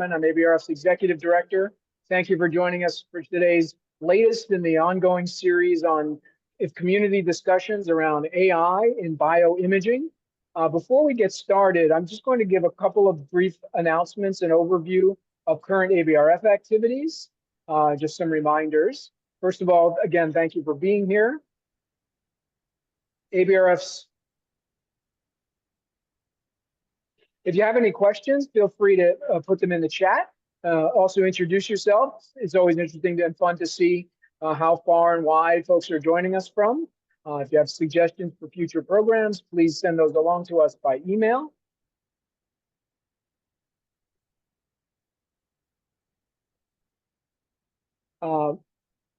I'm ABRF's Executive Director. Thank you for joining us for today's latest in the ongoing series on community discussions around AI in bioimaging. Before we get started, I'm just going to give a couple of brief announcements and overview of current ABRF activities, just some reminders. First of all, again, thank you for being here. ABRF's If you have any questions, feel free to put them in the chat. Also introduce yourself. It's always interesting and fun to see how far and wide folks are joining us from. If you have suggestions for future programs, please send those along to us by email.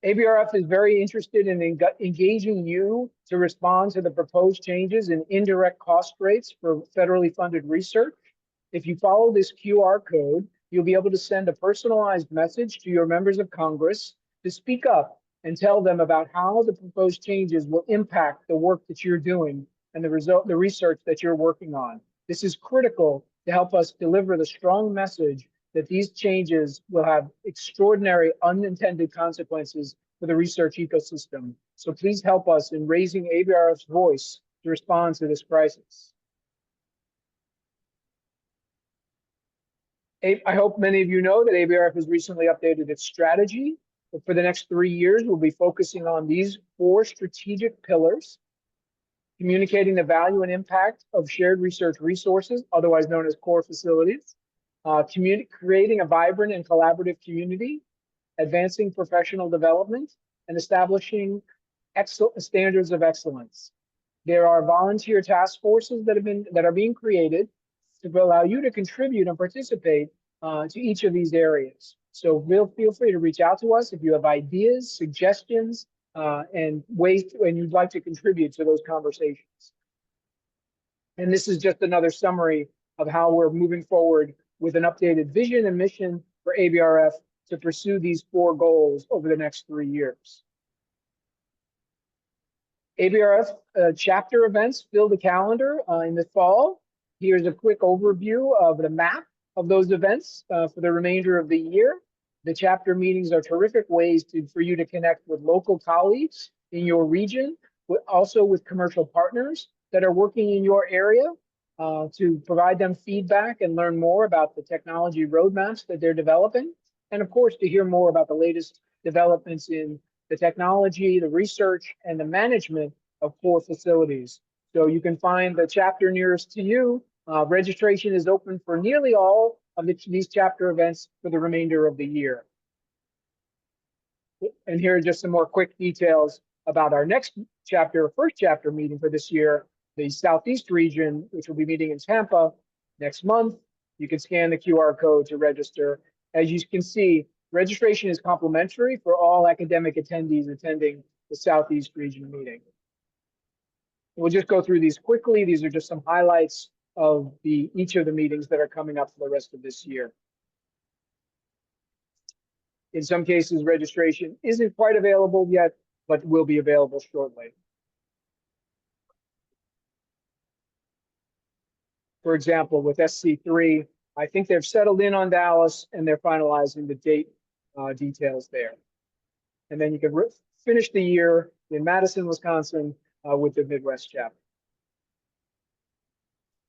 ABRF is very interested in engaging you to respond to the proposed changes in indirect cost rates for federally funded research. If you follow this QR code, you'll be able to send a personalized message to your members of Congress to speak up and tell them about how the proposed changes will impact the work that you're doing and the research that you're working on. This is critical to help us deliver the strong message that these changes will have extraordinary unintended consequences for the research ecosystem. So please help us in raising ABRF's voice to respond to this crisis. I hope many of you know that ABRF has recently updated its strategy. But for the next 3 years, we'll be focusing on these 4 strategic pillars: communicating the value and impact of shared research resources, otherwise known as core facilities, creating a vibrant and collaborative community, advancing professional development, and establishing standards of excellence. There are volunteer task forces that are being created to allow you to contribute and participate to each of these areas. So feel free to reach out to us if you have ideas, suggestions, and ways and you'd like to contribute to those conversations. And this is just another summary of how we're moving forward with an updated vision and mission for ABRF to pursue these 4 goals over the next 3 years. ABRF chapter events fill the calendar in the fall. Here's a quick overview of the map of those events for the remainder of the year. The chapter meetings are terrific ways for you to connect with local colleagues in your region, also with commercial partners that are working in your area, to provide them feedback and learn more about the technology roadmaps that they're developing. And of course, to hear more about the latest developments in the technology, the research, and the management of core facilities. So you can find the chapter nearest to you. Registration is open for nearly all of these chapter events for the remainder of the year. And here are just some more quick details about our first chapter meeting for this year, the Southeast region, which will be meeting in Tampa next month. You can scan the QR code to register. As you can see, registration is complimentary for all academic attendees attending the Southeast region meeting. We'll just go through these quickly. These are just some highlights of each of the meetings that are coming up for the rest of this year. In some cases, registration isn't quite available yet, but will be available shortly. For example, with SC3, I think they've settled in on Dallas and they're finalizing the date details there. And then you can finish the year in Madison, Wisconsin with the Midwest chapter.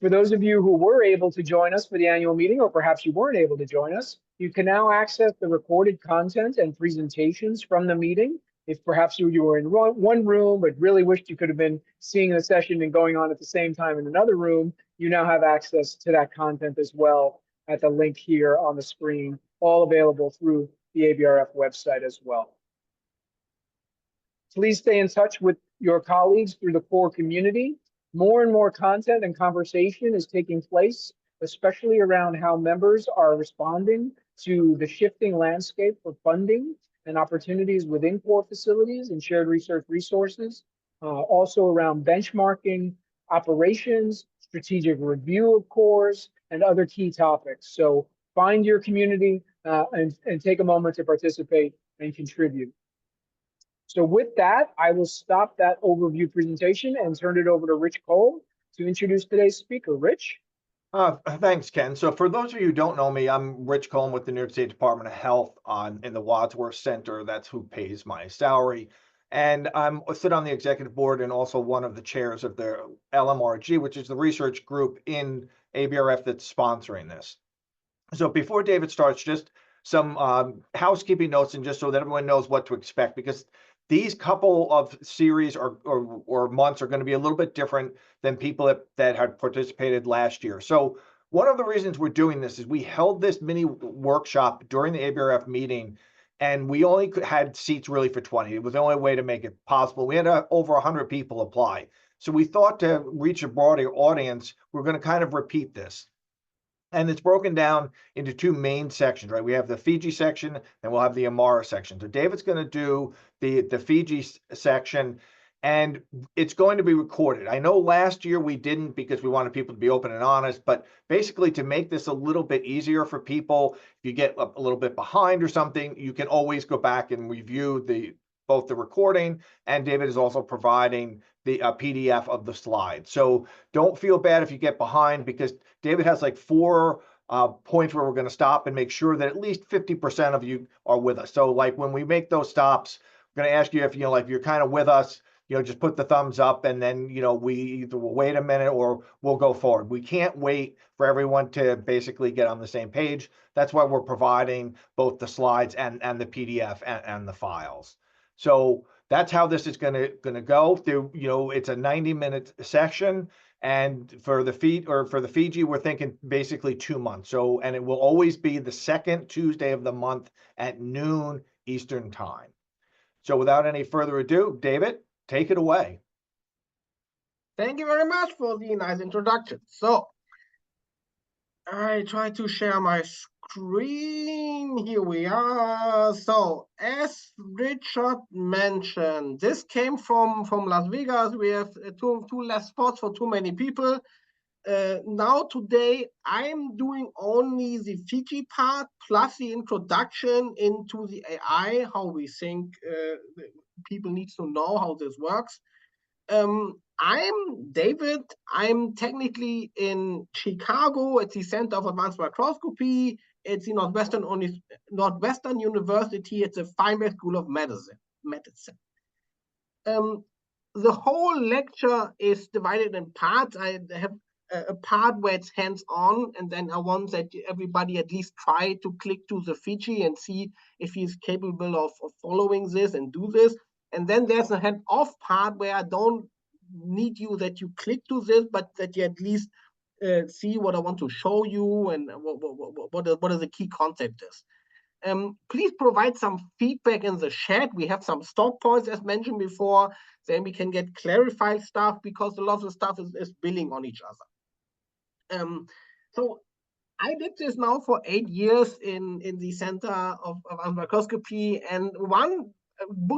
For those of you who were able to join us for the annual meeting, or perhaps you weren't able to join us, you can now access the recorded content and presentations from the meeting. If perhaps you were in one room but really wished you could have been seeing the session and going on at the same time in another room, you now have access to that content as well at the link here on the screen, all available through the ABRF website as well. Please stay in touch with your colleagues through the core community. More and more content and conversation is taking place, especially around how members are responding to the shifting landscape for funding and opportunities within core facilities and shared research resources, also around benchmarking, operations, strategic review of cores, and other key topics. So find your community and take a moment to participate and contribute. So with that, I will stop that overview presentation and turn it over to Rich Cole to introduce today's speaker. Rich? Thanks, Ken. So for those of you who don't know me, I'm Rich Cohen with the New York State Department of Health in the Wadsworth Center. That's who pays my salary. And I sit on the executive board and also one of the chairs of the LMRG, which is the research group in ABRF that's sponsoring this. So before David starts, just some housekeeping notes, and just so that everyone knows what to expect, because these couple of series or months are going to be a little bit different than people that had participated last year. So one of the reasons we're doing this is we held this mini workshop during the ABRF meeting, and we only had seats really for 20. It was the only way to make it possible. We had over 100 people apply. So we thought to reach a broader audience, we're going to kind of repeat this. And it's broken down into two main sections, right? We have the Fiji section, and we'll have the Amara section. So David's going to do the Fiji section, and it's going to be recorded. I know last year we didn't because we wanted people to be open and honest, but basically to make this a little bit easier for people, if you get a little bit behind or something, you can always go back and review both the recording, and David is also providing the PDF of the slides. So don't feel bad if you get behind, because David has like 4 points where we're going to stop and make sure that at least 50% of you are with us. So like when we make those stops, we're going to ask you if, like you're kind of with us, just put the thumbs up, and then, we either will wait a minute or we'll go forward. We can't wait for everyone to basically get on the same page. That's why we're providing both the slides and the PDF and the files. So that's how this is going to go through. It's a 90-minute section. And for the Fiji, we're thinking basically 2 months. So, and it will always be the second Tuesday of the month at noon Eastern time. So without any further ado, David, take it away. Thank you very much for the nice introduction. So I try to share my screen. Here we are. So as Richard mentioned, this came from Las Vegas. We have two less spots for too many people. Now today I'm doing only the Fiji part plus the introduction into the AI, how we think people need to know how this works. I'm David. I'm technically in Chicago at the Center of Advanced Microscopy. It's the Northwestern University. It's a Feinberg School of Medicine. The whole lecture is divided in parts. I have a part where it's hands-on, and then I want that everybody at least try to click to the Fiji and see if he's capable of following this and do this. And then there's a hand-off part where I don't need you that you click to this, but that you at least see what I want to show you and what the key concept is. Please provide some feedback in the chat. We have some stop points as mentioned before, then we can get clarified stuff, because a lot of the stuff is building on each other. So I did this now for 8 years in the Center of Microscopy, and one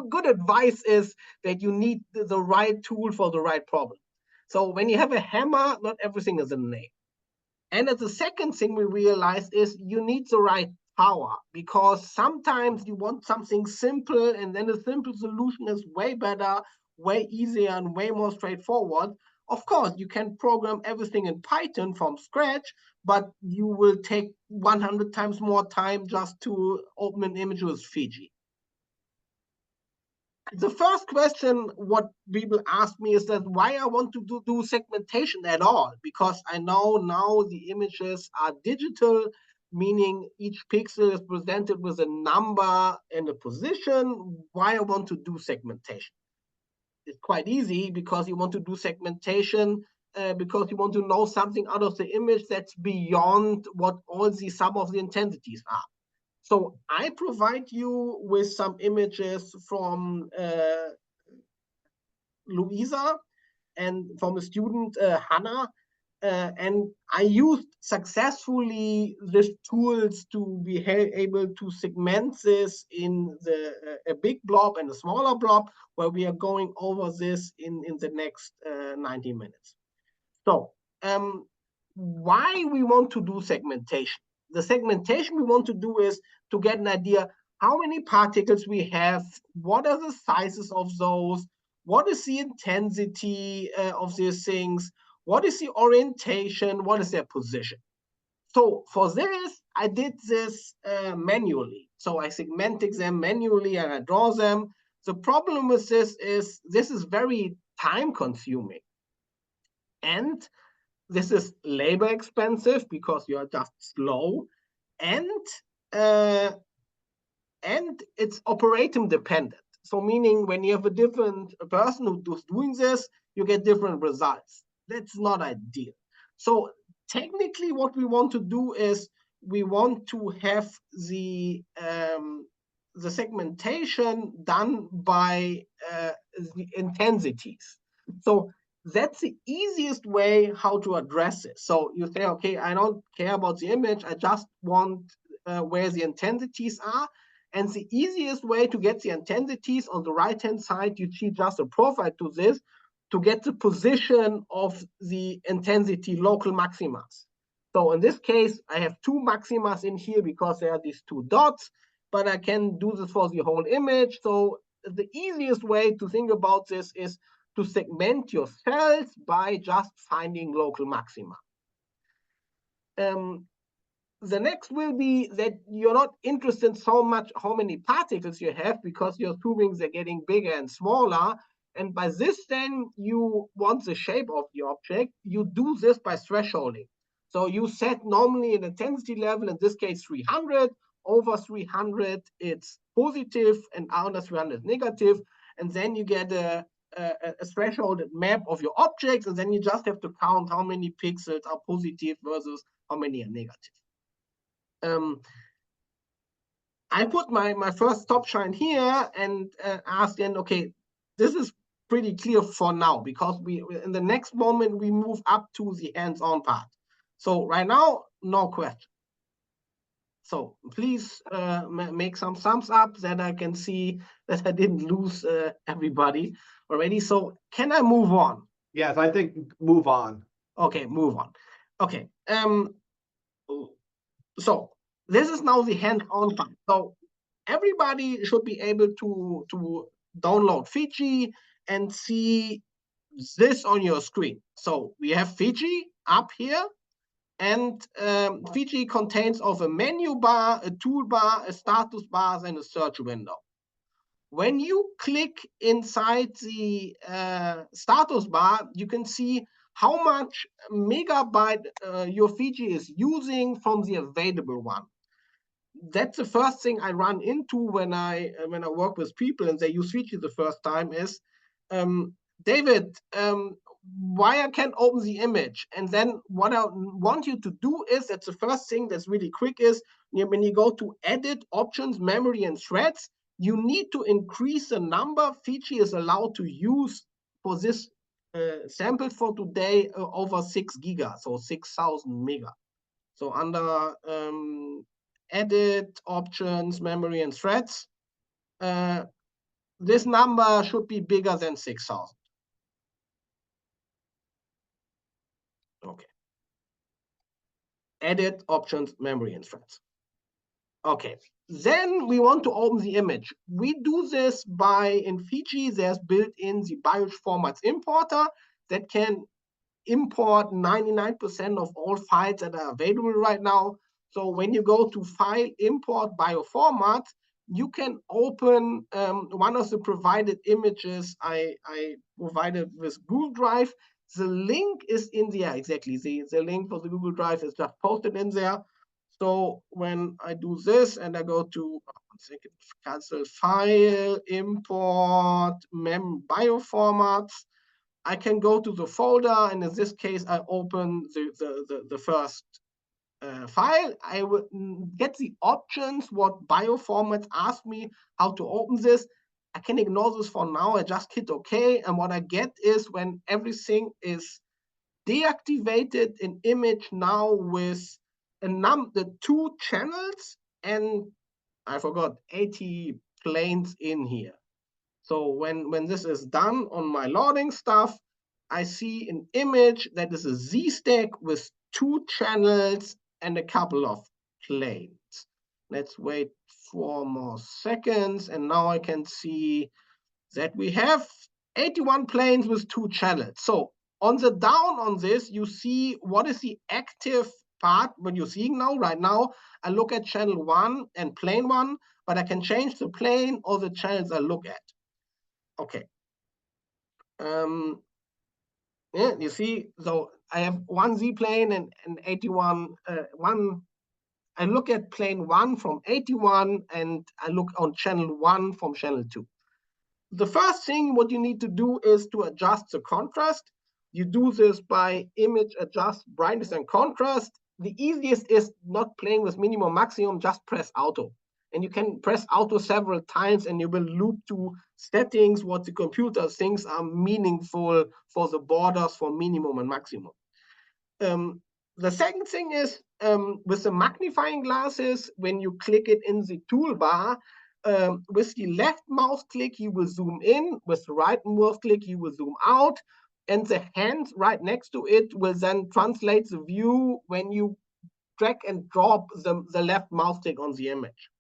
good advice is that you need the right tool for the right problem. So when you have a hammer, not everything is a nail. And the second thing we realized is you need the right power, because sometimes you want something simple, and then a simple solution is way better, way easier, and way more straightforward. Of course, you can program everything in Python from scratch, but you will take 100 times more time just to open an image with Fiji. The first question what people ask me is that why I want to do segmentation at all, because I know now the images are digital, meaning each pixel is presented with a number and a position. Why I want to do segmentation? It's quite easy, because you want to do segmentation because you want to know something out of the image that's beyond what all the sum of the intensities are. So I provide you with some images from Louisa and from a student, Hannah, and I used successfully these tools to be able to segment this in a big blob and a smaller blob, where we are going over this in the next 90 minutes. So why we want to do segmentation? The segmentation we want to do is to get an idea how many particles we have, what are the sizes of those, what is the intensity of these things, what is the orientation, what is their position. So for this, I did this manually. So I segmented them manually and I draw them. The problem with this is very time consuming. And this is labor expensive because you are just slow. And it's operating dependent. So meaning when you have a different person who's doing this, you get different results. That's not ideal. So technically what we want to do is we want to have the segmentation done by the intensities. So that's the easiest way how to address it. So you say, okay, I don't care about the image. I just want where the intensities are. And the easiest way to get the intensities on the right-hand side, you see just a profile to this, to get the position of the intensity local maximas. So in this case, I have two maximas in here because there are these two dots, but I can do this for the whole image. So the easiest way to think about this is to segment your cells by just finding local maxima. The next will be that you're not interested so much how many particles you have because you're assuming they're getting bigger and smaller. And by this, then you want the shape of the object. You do this by thresholding. So you set normally an intensity level, in this case 300. Over 300, it's positive, and under 300 is negative. And then you get a threshold map of your objects, and then you just have to count how many pixels are positive versus how many are negative. I put my first top shine here and asked then, okay, this is pretty clear for now because we in the next moment we move up to the hands-on part. So right now, no question. So please make some thumbs up that I can see that I didn't lose everybody already. So can I move on? Yes, I think move on. Okay, move on. Okay. So this is now the hands-on part. So everybody should be able to download Fiji and see this on your screen. So we have Fiji up here, and Fiji contains of a menu bar, a toolbar, a status bar, and a search window. When you click inside the status bar, you can see how much megabyte your Fiji is using from the available one. That's the first thing I run into when I work with people and they use Fiji the first time is, David, why I can't open the image? And then what I want you to do is, that's the first thing that's really quick is, when you go to edit options, memory and threads, you need to increase the number Fiji is allowed to use for this sample for today over 6 giga, so 6,000 mega. So under edit options, memory and threads, this number should be bigger than 6,000. Okay. Edit options, memory and threads. Okay. Then we want to open the image. We do this by, in Fiji, there's built in the Bioimaging formats importer that can import 99% of all files that are available right now. So when you go to File, Import, Bioformat, you can open one of the provided images I provided with Google Drive. The link is in there, exactly. The link for the Google Drive is just posted in there. So when I do this and I go to cancel File, Import, Bioformats, I can go to the folder, and in this case, I open the first file. I will get the options, what bioformat asked me how to open this. I can ignore this for now. I just hit OK. And what I get is, when everything is deactivated, an image now with the 2 channels, and I forgot 80 planes in here. So when this is done on my loading stuff, I see an image that is a Z stack with 2 channels and a couple of planes. Let's wait 4 more seconds. And now I can see that we have 81 planes with 2 channels. So On the down on this, you see what is the active part, what you're seeing now. Right now, I look at channel 1 and plane 1, but I can change the plane or the channels I look at. Okay. Yeah, you see, so I have one Z plane and 81, I look at plane 1 from 81 and I look on channel 1 from channel 2. The first thing what you need to do is to adjust the contrast. You do this by image adjust brightness and contrast. The easiest is not playing with minimum maximum, just press auto. And you can press auto several times and you will loop to settings what the computer thinks are meaningful for the borders for minimum and maximum. The second thing is with the magnifying glasses, when you click it in the toolbar, with the left mouse click, you will zoom in. With the right mouse click, you will zoom out. And the hand right next to it will then translate the view when you drag and drop the left mouse click on the image.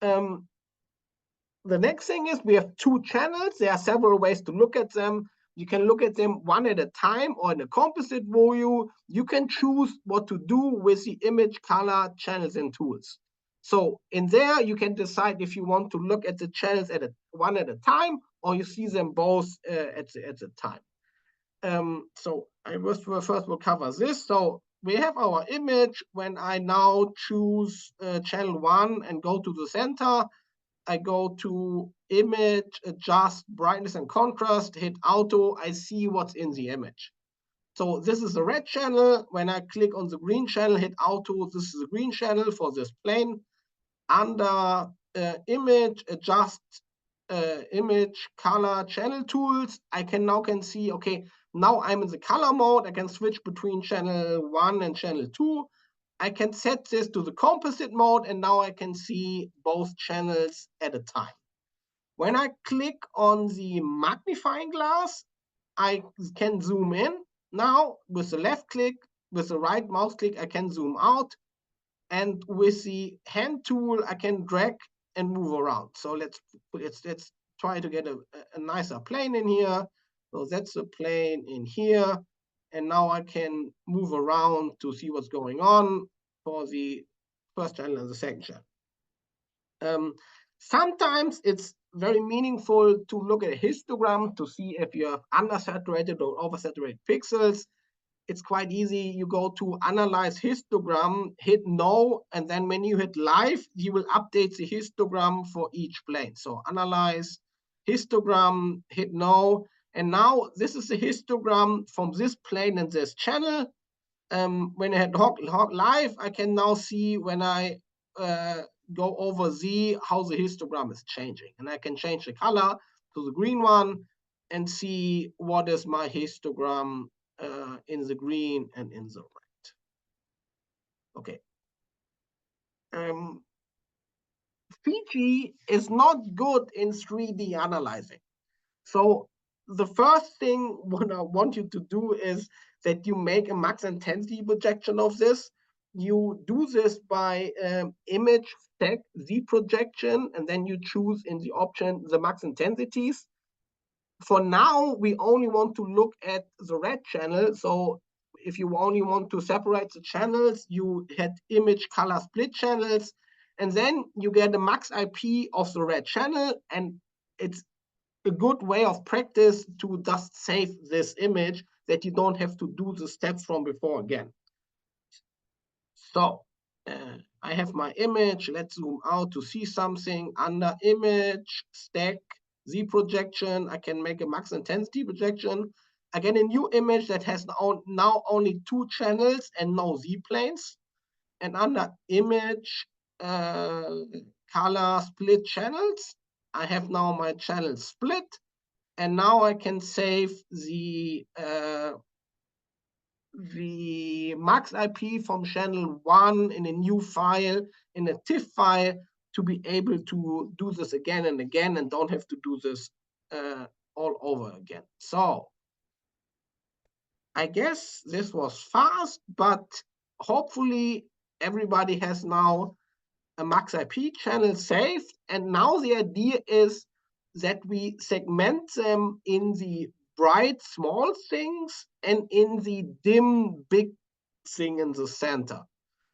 The next thing is we have 2 channels. There are several ways to look at them. You can look at them one at a time or in a composite view. You can choose what to do with the image, color, channels, and tools. So in there, you can decide if you want to look at the channels one at a time, or you see them both at the time. So I first will cover this. So we have our image. When I now choose channel 1 and go to the center, I go to image, adjust brightness and contrast, hit auto, I see what's in the image. So this is the red channel. When I click on the green channel, hit auto, this is the green channel for this plane. Under image, adjust image, color, channel tools, I can see, okay, now I'm in the color mode. I can switch between channel 1 and channel 2. I can set this to the composite mode, and now I can see both channels at a time. When I click on the magnifying glass, I can zoom in. Now, with the left click, with the right mouse click, I can zoom out. And with the hand tool, I can drag and move around. So let's try to get a nicer plane in here. So that's a plane in here. And now I can move around to see what's going on for the first channel and the second channel. Sometimes it's very meaningful to look at a histogram to see if you have undersaturated or oversaturated pixels. It's quite easy. You go to analyze histogram, hit no, and then when you hit live, you will update the histogram for each plane. So analyze histogram, hit no. And now this is the histogram from this plane and this channel. When I hit hog live, I can now see when I go over Z how the histogram is changing. And I can change the color to the green one and see what is my histogram in the green and in the red. Okay. Fiji is not good in 3D analyzing. So the first thing what I want you to do is that you make a max intensity projection of this. You do this by image stack Z projection, and then you choose in the option the max intensities. For now, we only want to look at the red channel. So if you only want to separate the channels, you hit image color split channels, and then you get a max IP of the red channel. And it's a good way of practice to just save this image that you don't have to do the steps from before again. So I have my image. Let's zoom out to see something. Under image, stack, Z projection, I can make a max intensity projection. I get a new image that has now only 2 channels and no Z planes. And under image, color split channels, I have now my channel split. And now I can save the max IP from channel 1 in a new file, in a TIFF file, to be able to do this again and again and don't have to do this all over again. So I guess this was fast, but hopefully everybody has now a max IP channel saved. And now the idea is that we segment them in the bright small things and in the dim big thing in the center.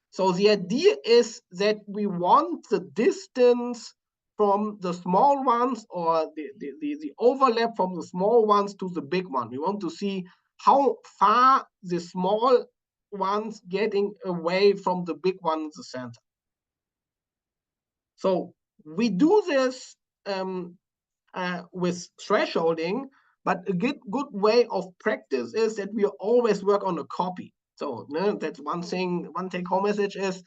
So the idea is that we want the distance from the small ones, or the overlap from the small ones to the big one. We want to see how far the small ones getting away from the big one in the center. So we do this with thresholding, but a good way of practice is that we always work on a copy. So that's one thing. One take-home message is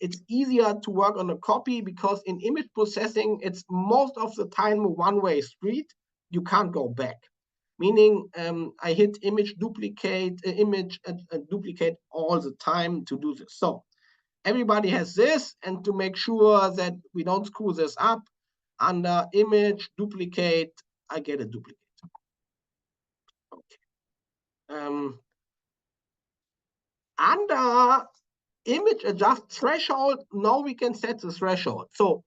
it's easier to work on a copy, because in image processing, it's most of the time a one-way street. You can't go back. Meaning, I hit image duplicate, duplicate all the time to do this. So everybody has this, and to make sure that we don't screw this up, under image duplicate, I get a duplicate. Okay. Under image adjust threshold, now we can set the threshold. So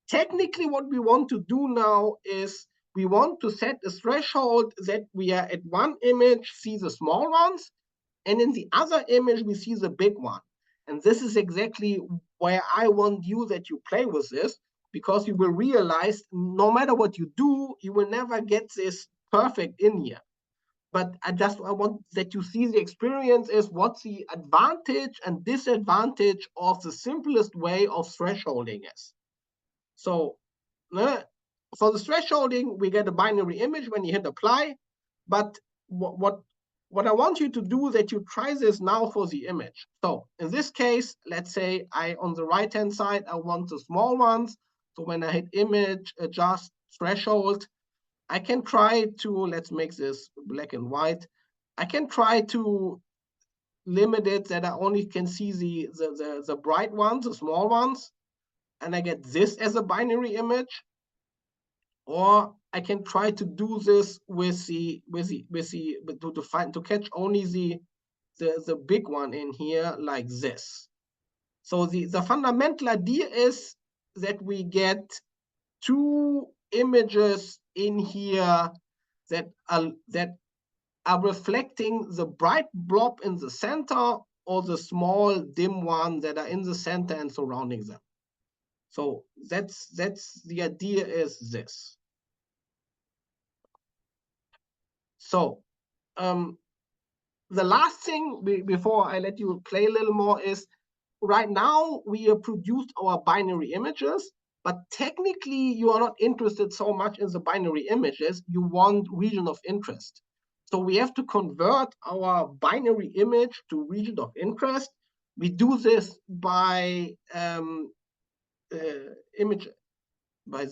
technically what we want to do now is we want to set a threshold that we are at one image see the small ones, and in the other image we see the big one. And this is exactly where I want you that you play with this, because you will realize no matter what you do, you will never get this perfect in here. But I want that you see the experience is what's the advantage and disadvantage of the simplest way of thresholding is. So for the thresholding, we get a binary image when you hit apply. But what I want you to do is that you try this now for the image. So in this case, let's say on the right-hand side, I want the small ones. So when I hit image, adjust threshold, I can try to, let's make this black and white. I can try to limit it that I only can see the bright ones, the small ones, and I get this as a binary image. Or I can try to do this to catch only the big one in here like this. So the fundamental idea is that we get two images in here that are reflecting the bright blob in the center, or the small dim one that are in the center and surrounding them. So that's the idea is this. So the last thing before I let you play a little more is, right now we have produced our binary images, but technically you are not interested so much in the binary images. You want region of interest. So we have to convert our binary image to region of interest. We do this by by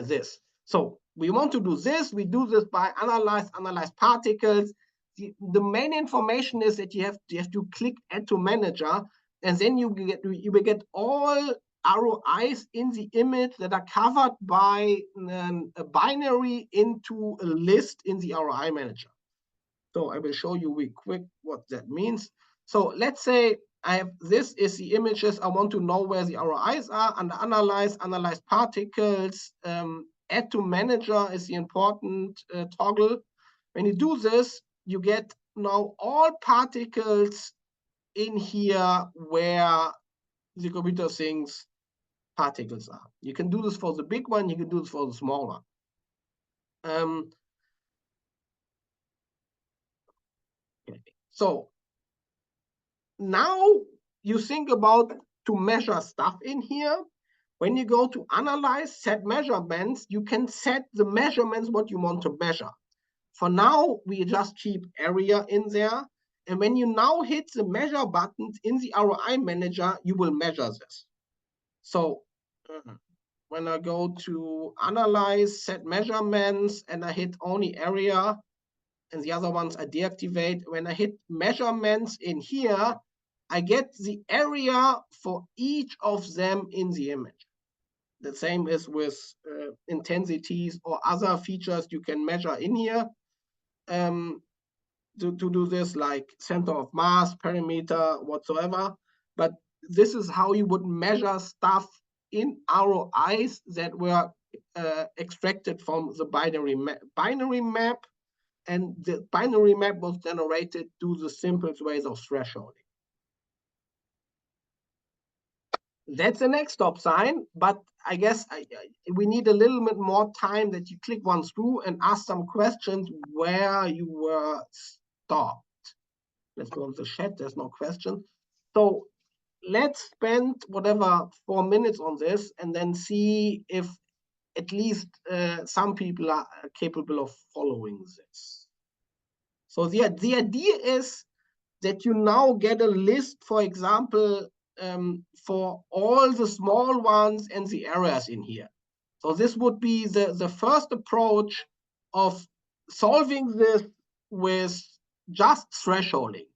this. So we want to do this. We do this by analyze particles. The main information is that you have to click add to manager, and then you will get all ROIs in the image that are covered by a binary into a list in the ROI manager. So I will show you real quick what that means. So let's say this is the images. I want to know where the ROIs are. Under analyze particles. Add to manager is the important toggle. When you do this, you get now all particles in here where the computer thinks particles are. You can do this for the big one. You can do this for the small one. So now you think about to measure stuff in here. When you go to analyze, set measurements, you can set the measurements what you want to measure. For now, we just keep area in there. And when you now hit the measure buttons in the ROI manager, you will measure this. So when I go to analyze, set measurements, and I hit only area, and the other ones I deactivate. When I hit measurements in here, I get the area for each of them in the image. The same is with intensities or other features you can measure in here. To do this, like center of mass, perimeter, whatsoever. But this is how you would measure stuff in ROIs that were extracted from the binary map, and the binary map was generated through the simplest ways of thresholding. That's the next stop sign, but I guess we need a little bit more time that you click once through and ask some questions where you were stopped. Let's go on the chat, there's no question. So let's spend whatever 4 minutes on this and then see if at least some people are capable of following this. So the idea is that you now get a list, for example, for all the small ones and the errors in here. So this would be the first approach of solving this with just thresholding.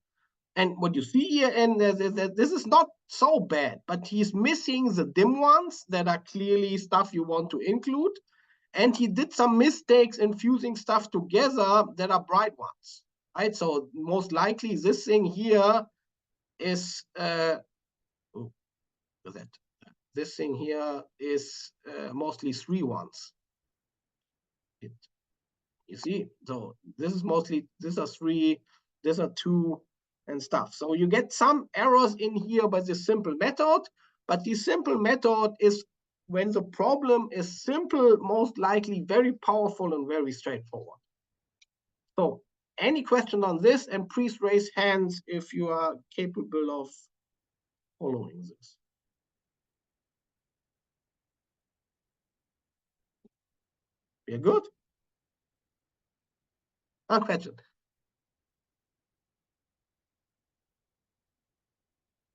And what you see here, and this is not so bad, but he's missing the dim ones that are clearly stuff you want to include. And he did some mistakes in fusing stuff together that are bright ones, right? So most likely this thing here is, this thing here is mostly 3 ones. You see, so this is mostly, these are 3, these are 2 and stuff. So you get some errors in here by the simple method, but the simple method is, when the problem is simple, most likely very powerful and very straightforward. So any question on this, and please raise hands if you are capable of following this. We're good? No question.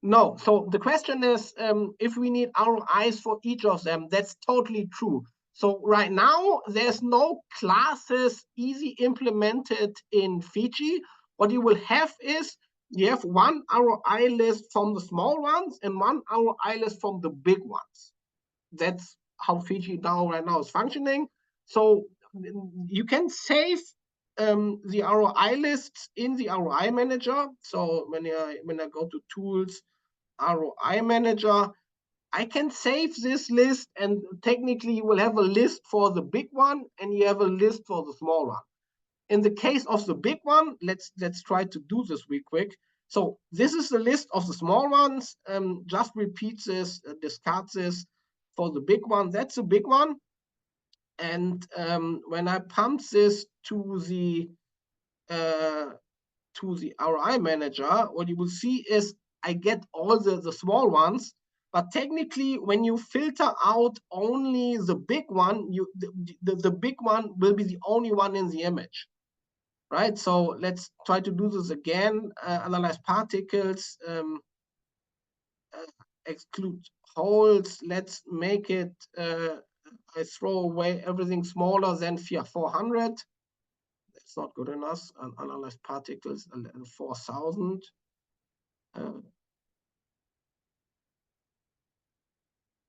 No, so the question is if we need ROIs for each of them. That's totally true. So right now, there's no classes easy implemented in Fiji. What you will have is, you have one ROI list from the small ones and one ROI list from the big ones. That's how Fiji now right now is functioning. So you can save the ROI lists in the ROI manager. So when I go to tools, ROI manager, I can save this list, and technically you will have a list for the big one and you have a list for the small one. In the case of the big one, let's try to do this real quick. So this is the list of the small ones. Just repeat this, discard this for the big one. That's a big one. And when I pump this to the ROI manager, what you will see is I get all the small ones, but technically when you filter out only the big one, the big one will be the only one in the image, right? So let's try to do this again. Analyze particles, exclude holes. Let's make it, I throw away everything smaller than 400. That's not good enough. Analyze particles, 4,000.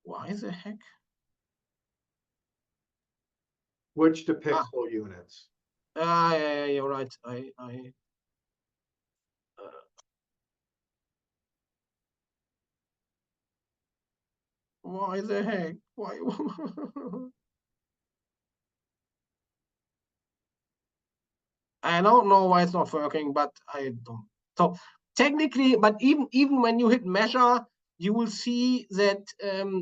Why the heck? Which to pixel units? Yeah, you're right. Why the heck? Why? I don't know why it's not working, but I don't. So technically, but even when you hit measure, you will see that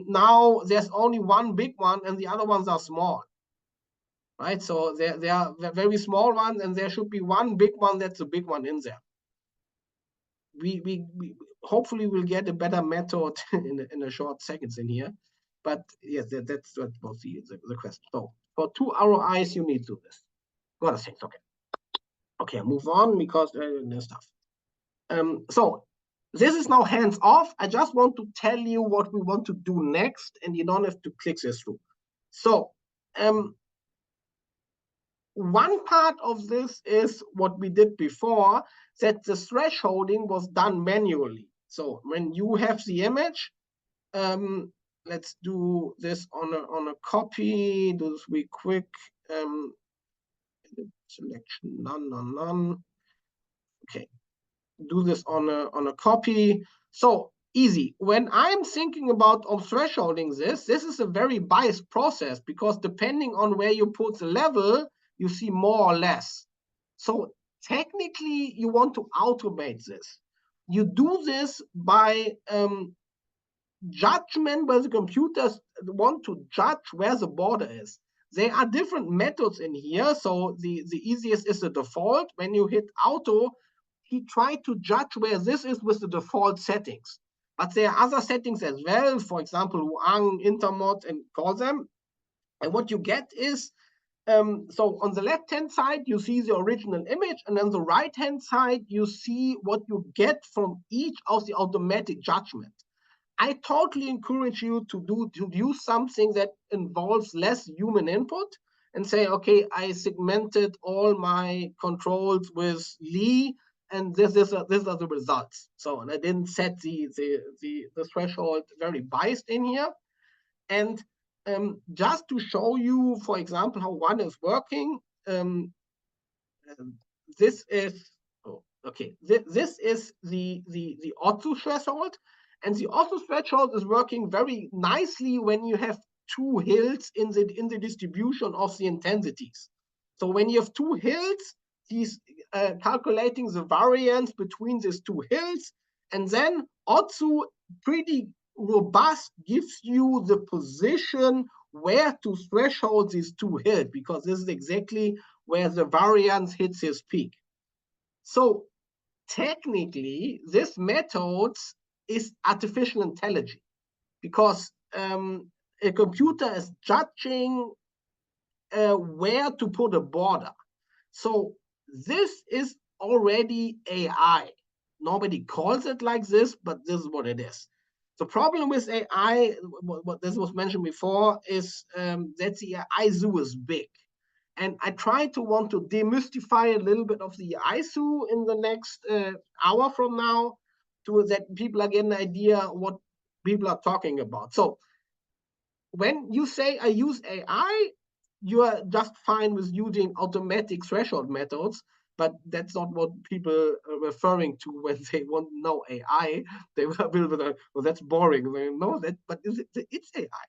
now there's only one big one and the other ones are small, right? So they are very small ones, and there should be one big one that's a big one in there. We hopefully will get a better method in a short seconds in here, but yes, that's what was the question. So for 2 ROIs, you need to do this. Got to think. Okay, move on because there's stuff. So this is now hands off. I just want to tell you what we want to do next, and you don't have to click this through. So one part of this is what we did before, that the thresholding was done manually. So when you have the image, let's do this on a copy. Do this real quick. Selection none. Okay, do this on a copy. So Easy. When I'm thinking about thresholding this is a very biased process because depending on where you put the level, you see more or less. So technically, you want to automate this. You do this by judgment, where the computers want to judge where the border is. There are different methods in here. So the easiest is the default. When you hit auto, he tried to judge where this is with the default settings. But there are other settings as well, for example, Wang, Intermod, and call them. And what you get is, so on the left-hand side, you see the original image, and on the right-hand side, you see what you get from each of the automatic judgment. I totally encourage you to do something that involves less human input and say, okay, I segmented all my controls with Lee, and these are the results. So, and I didn't set the threshold very biased in here. And just to show you, for example, how one is working, this is this is the Otto threshold, and the Otto threshold is working very nicely when you have two hills in the distribution of the intensities. So when you have two hills, he's calculating the variance between these two hills, and then Otto pretty robust gives you the position where to threshold these two hills, because this is exactly where the variance hits his peak. So technically, this method is artificial intelligence, because a computer is judging where to put a border. So this is already AI. Nobody calls it like this, but this is what it is. The problem with AI, what this was mentioned before, is that the AI zoo is big. And I try to want to demystify a little bit of the AI zoo in the next hour from now, to that people are getting an idea what people are talking about. So when you say I use AI, you are just fine with using automatic threshold methods, but that's not what people are referring to when they want to know AI. They will be like, well, that's boring. They know that, but it's AI.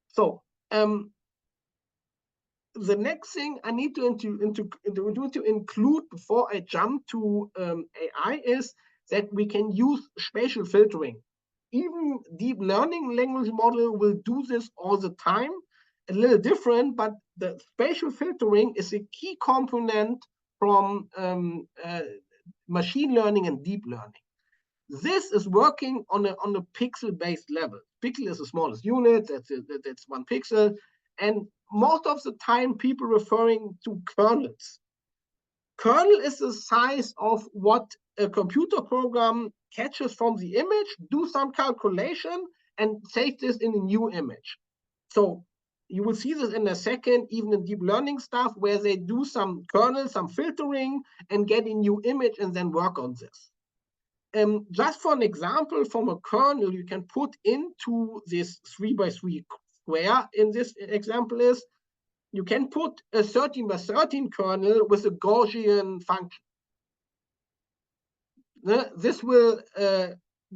So the next thing I need to include before I jump to AI is that we can use spatial filtering. Even deep learning language model will do this all the time, a little different, but the spatial filtering is a key component from machine learning and deep learning. This is working on a pixel-based level. Pixel is the smallest unit, that's 1 pixel, and most of the time people referring to kernels. Kernel is the size of what a computer program catches from the image, do some calculation, and save this in a new image. So you will see this in a second, even in deep learning stuff, where they do some kernel, some filtering, and get a new image and then work on this. Just for an example, from a kernel, you can put into this 3x3 square in this example is, you can put a 13x13 kernel with a Gaussian function. This will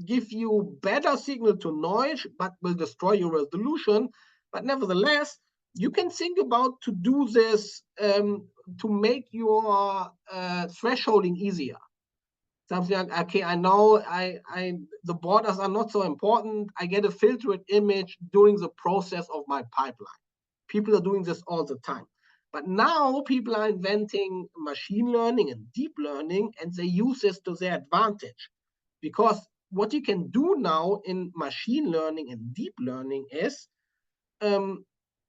give you better signal to noise, but will destroy your resolution. But nevertheless, you can think about to do this to make your thresholding easier. Something like, okay, I know the borders are not so important. I get a filtered image during the process of my pipeline. People are doing this all the time. But now people are inventing machine learning and deep learning, and they use this to their advantage. Because what you can do now in machine learning and deep learning is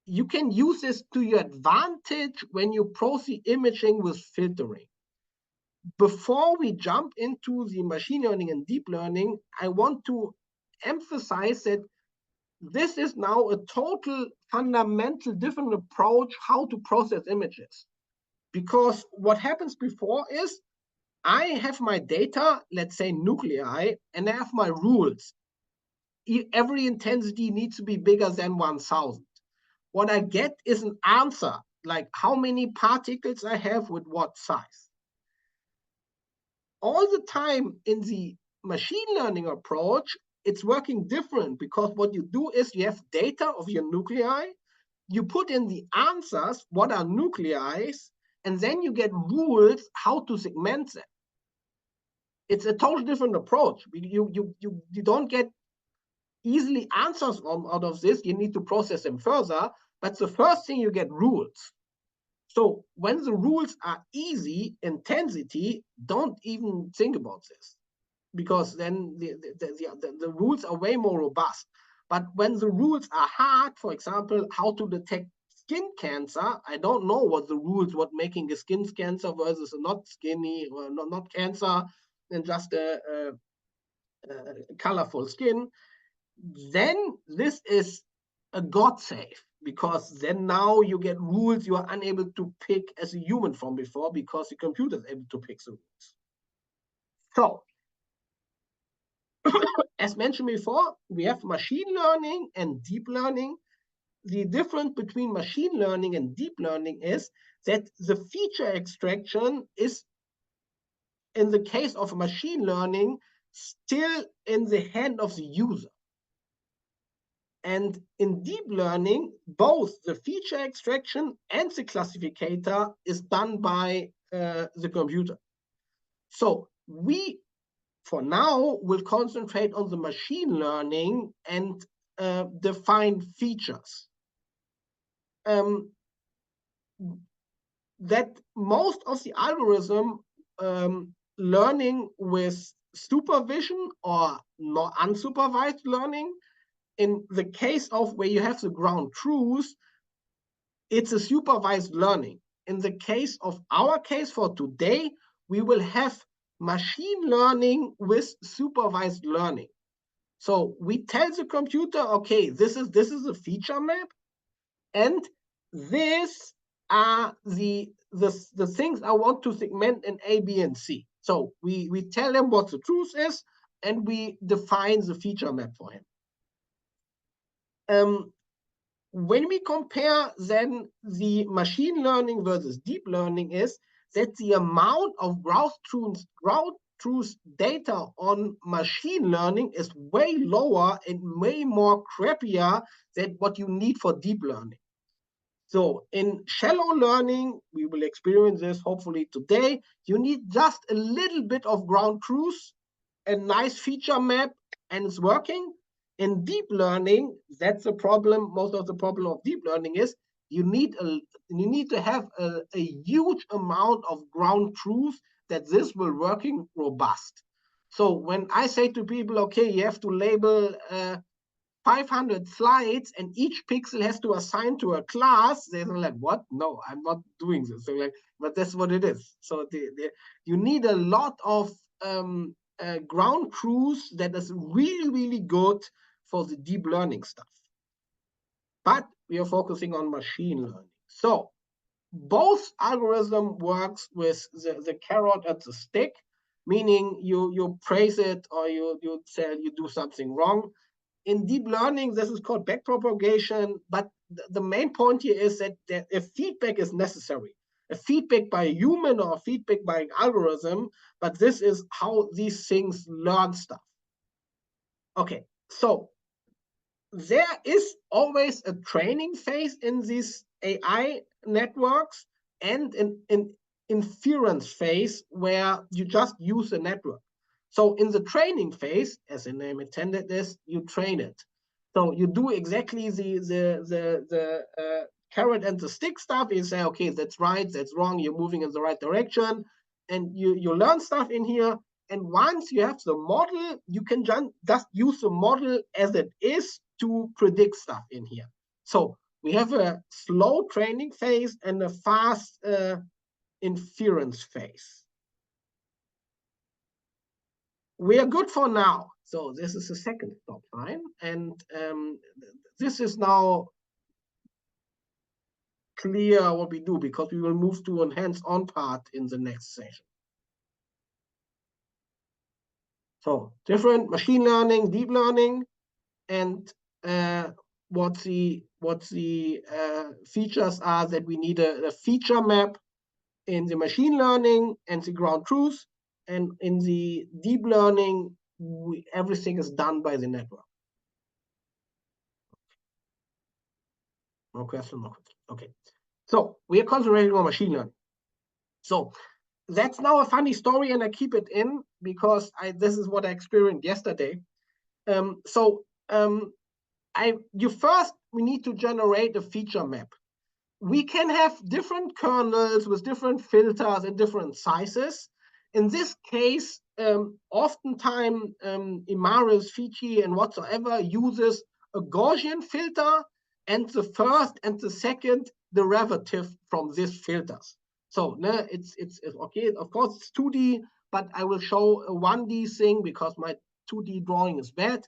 you can use this to your advantage when you proceed imaging with filtering. Before we jump into the machine learning and deep learning, I want to emphasize that this is now a total fundamental different approach how to process images. Because what happens before is I have my data, let's say nuclei, and I have my rules. Every intensity needs to be bigger than 1000. What I get is an answer, like how many particles I have with what size. All the time in the machine learning approach, it's working different, because what you do is you have data of your nuclei, you put in the answers, what are nuclei, and then you get rules how to segment them. It's a totally different approach. You don't get easily answers out of this. You need to process them further, but the first thing you get rules. So when the rules are easy, intensity, don't even think about this, because then the rules are way more robust. But when the rules are hard, for example, how to detect skin cancer, I don't know what the rules, what making a skin cancer versus a not skinny or not cancer and just a colorful skin, then this is a God save, because then now you get rules you are unable to pick as a human from before, because the computer is able to pick the rules. So, as mentioned before, we have machine learning and deep learning. The difference between machine learning and deep learning is that the feature extraction is, in the case of machine learning, still in the hand of the user. And in deep learning, both the feature extraction and the classificator is done by the computer. So we, for now, will concentrate on the machine learning and define features. That most of the algorithm learning with supervision or not unsupervised learning, in the case of where you have the ground truth, it's a supervised learning. In the case of our case for today, we will have machine learning with supervised learning. So we tell the computer, okay, this is a feature map, and these are the things I want to segment in A, B, and C. So we tell them what the truth is, and we define the feature map for him. When we compare then the machine learning versus deep learning, is that the amount of ground truth data on machine learning is way lower and way more crappier than what you need for deep learning. So in shallow learning, we will experience this hopefully today, you need just a little bit of ground truth, a nice feature map, and it's working. In deep learning, that's the problem. Most of the problem of deep learning is you need to have a huge amount of ground truth that this will working robust. So when I say to people, okay, you have to label 500 slides and each pixel has to assign to a class, they're like, what? No, I'm not doing this. So like, but that's what it is. So you need a lot of ground truth that is really, really good for the deep learning stuff. But we are focusing on machine learning. So both algorithm works with the carrot and the stick, meaning you praise it or you say you do something wrong. In deep learning, this is called backpropagation, but the main point here is that a feedback is necessary. A feedback by a human or a feedback by an algorithm, but this is how these things learn stuff. Okay, so there is always a training phase in these AI networks and an inference phase where you just use a network. So in the training phase, as the name intended is, you train it. So you do exactly the carrot and the stick stuff. You say, okay, that's right, that's wrong, you're moving in the right direction. And you learn stuff in here. And once you have the model, you can just use the model as it is to predict stuff in here. So we have a slow training phase and a fast inference phase. We are good for now. So this is the second stop line. And this is now clear what we do, because we will move to a hands-on part in the next session. So different machine learning, deep learning, and what the features are that we need a feature map in the machine learning and the ground truth, and in the deep learning everything is done by the network. No question, no question. Okay. So we are concentrating on machine learning. So that's now a funny story, and I keep it in because this is what I experienced yesterday. We need to generate a feature map. We can have different kernels with different filters and different sizes. In this case, oftentimes Imaris, Fiji, and whatsoever uses a Gaussian filter and the first and the second derivative from these filters. So it's okay. Of course, it's 2D, but I will show a 1D thing because my 2D drawing is bad.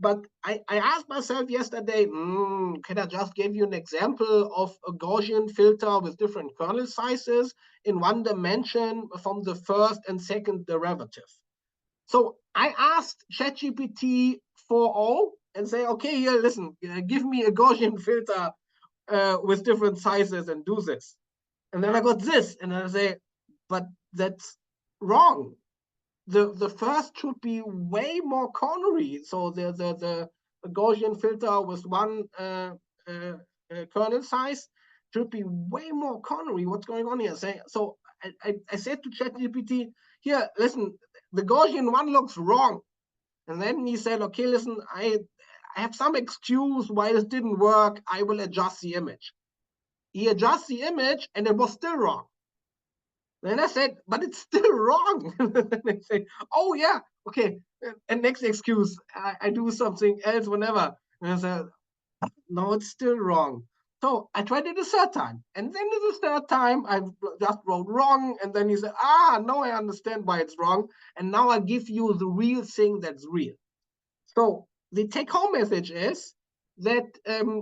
But I asked myself yesterday, can I just give you an example of a Gaussian filter with different kernel sizes in one dimension from the first and second derivative? So I asked ChatGPT 4.0 and say, okay, here, listen, give me a Gaussian filter with different sizes and do this. And then I got this, and I say, but that's wrong. The first should be way more cornery. So the Gaussian filter with one kernel size should be way more cornery. What's going on here? So I said to ChatGPT, here, listen, the Gaussian one looks wrong. And then he said, okay, listen, I have some excuse why this didn't work. I will adjust the image. He adjusts the image, and it was still wrong. Then I said, but it's still wrong. And they say, oh yeah, okay. And next excuse, I do something else whenever. And I said, no, it's still wrong. So I tried it a third time. And then the third time, I just wrote wrong. And then he said, now I understand why it's wrong. And now I give you the real thing that's real. So the take-home message is that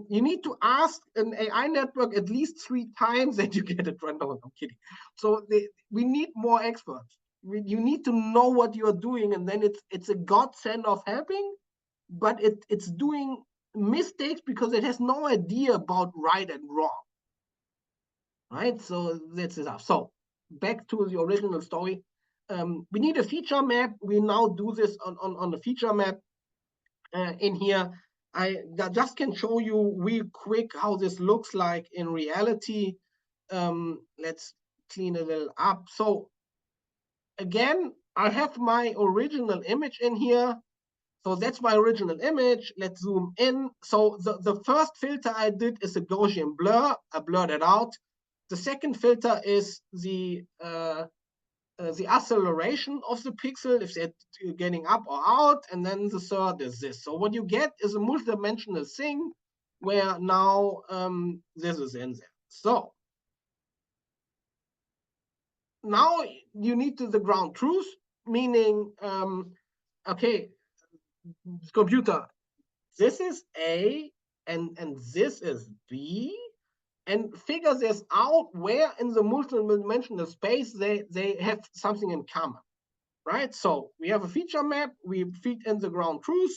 you need to ask an AI network at least 3 times that you get it right. No, I'm kidding. So we need more experts. You need to know what you're doing, and then it's a godsend of helping, but it's doing mistakes because it has no idea about right and wrong. Right? So that's enough. So back to the original story. We need a feature map. We now do this on the feature map. In here, I just can show you real quick how this looks like in reality. Let's clean a little up. So again, I have my original image in here. So that's my original image. Let's zoom in. So the first filter I did is a Gaussian blur. I blurred it out. The second filter is the acceleration of the pixel, if they're getting up or out, and then the third is this. So what you get is a multidimensional thing where now this is in there. So now you need the ground truth, meaning, okay, computer, this is A and this is B, and figure this out where in the multidimensional space they have something in common, right? So we have a feature map, we feed in the ground truth,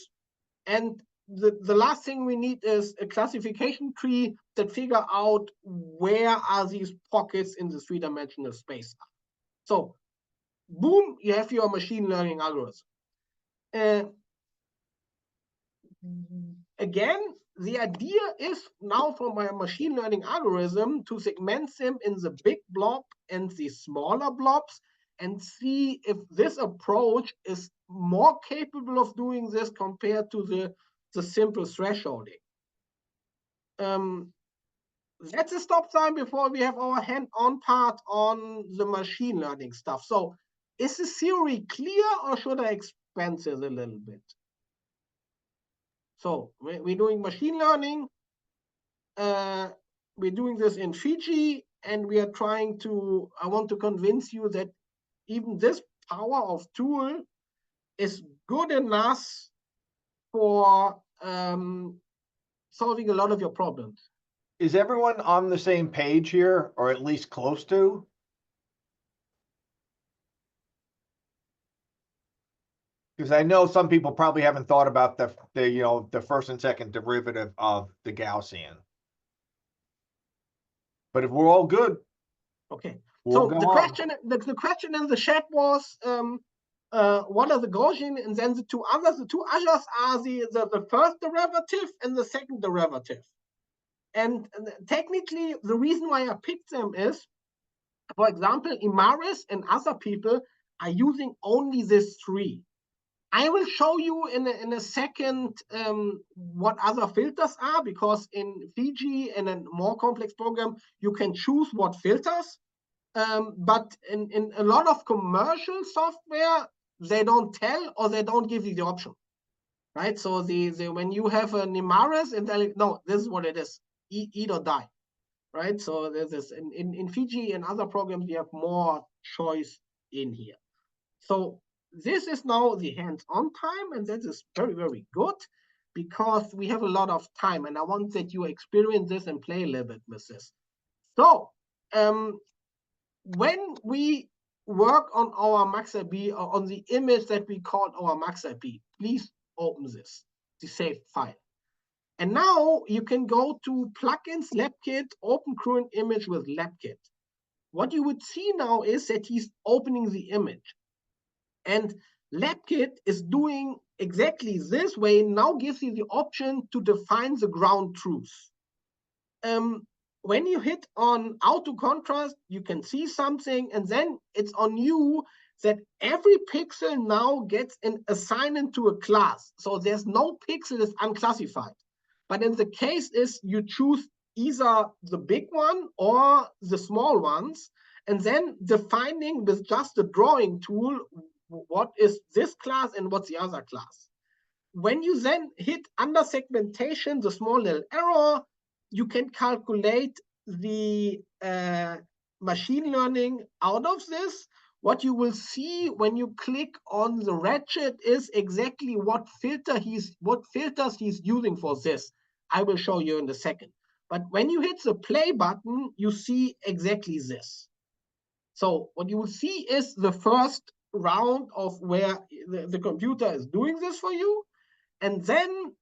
and the last thing we need is a classification tree that figure out where are these pockets in the 3-dimensional space. So boom, you have your machine learning algorithm. Again, the idea is now for my machine learning algorithm to segment them in the big blob and the smaller blobs and see if this approach is more capable of doing this compared to the simple thresholding. That's a stop sign before we have our hand-on part on the machine learning stuff. So is the theory clear, or should I expand this a little bit? So we're doing machine learning. We're doing this in Fiji, and we are trying to, I want to convince you that even this power of tool is good enough for solving a lot of your problems. Is everyone on the same page here, or at least close to? Because I know some people probably haven't thought about the first and second derivative of the Gaussian. But if we're all good, okay. we'll So the question in the chat was, what are the Gaussian, and then the two others. The two others are the first derivative and the second derivative. And technically, the reason why I picked them is, for example, Imaris and other people are using only this three. I will show you in a second what other filters are, because in Fiji, in a more complex program, you can choose what filters. But in a lot of commercial software, they don't tell, or they don't give you the option, right? So when you have an Imaris, and they're like, no, this is what it is, eat or die, right? So there's this in Fiji and other programs, you have more choice in here. So this is now the hands-on time, and that is very, very good, because we have a lot of time, and I want that you experience this and play a little bit with this. So when we work on our MaxIP, or on the image that we call our MaxIP, please open this, the saved file. And now you can go to plugins, LabKit, open current image with LabKit. What you would see now is that he's opening the image. And LabKit is doing exactly this way, now gives you the option to define the ground truth. When you hit on auto contrast, you can see something, and then it's on you that every pixel now gets assigned into a class. So there's no pixel that's unclassified. But in the case is you choose either the big one or the small ones, and then defining with just the drawing tool what is this class and what's the other class. When you then hit under segmentation, the small little arrow, you can calculate the machine learning out of this. What you will see when you click on the ratchet is exactly what filters he's using for this. I will show you in a second. But when you hit the play button, you see exactly this. So what you will see is the first round of where the computer is doing this for you. And then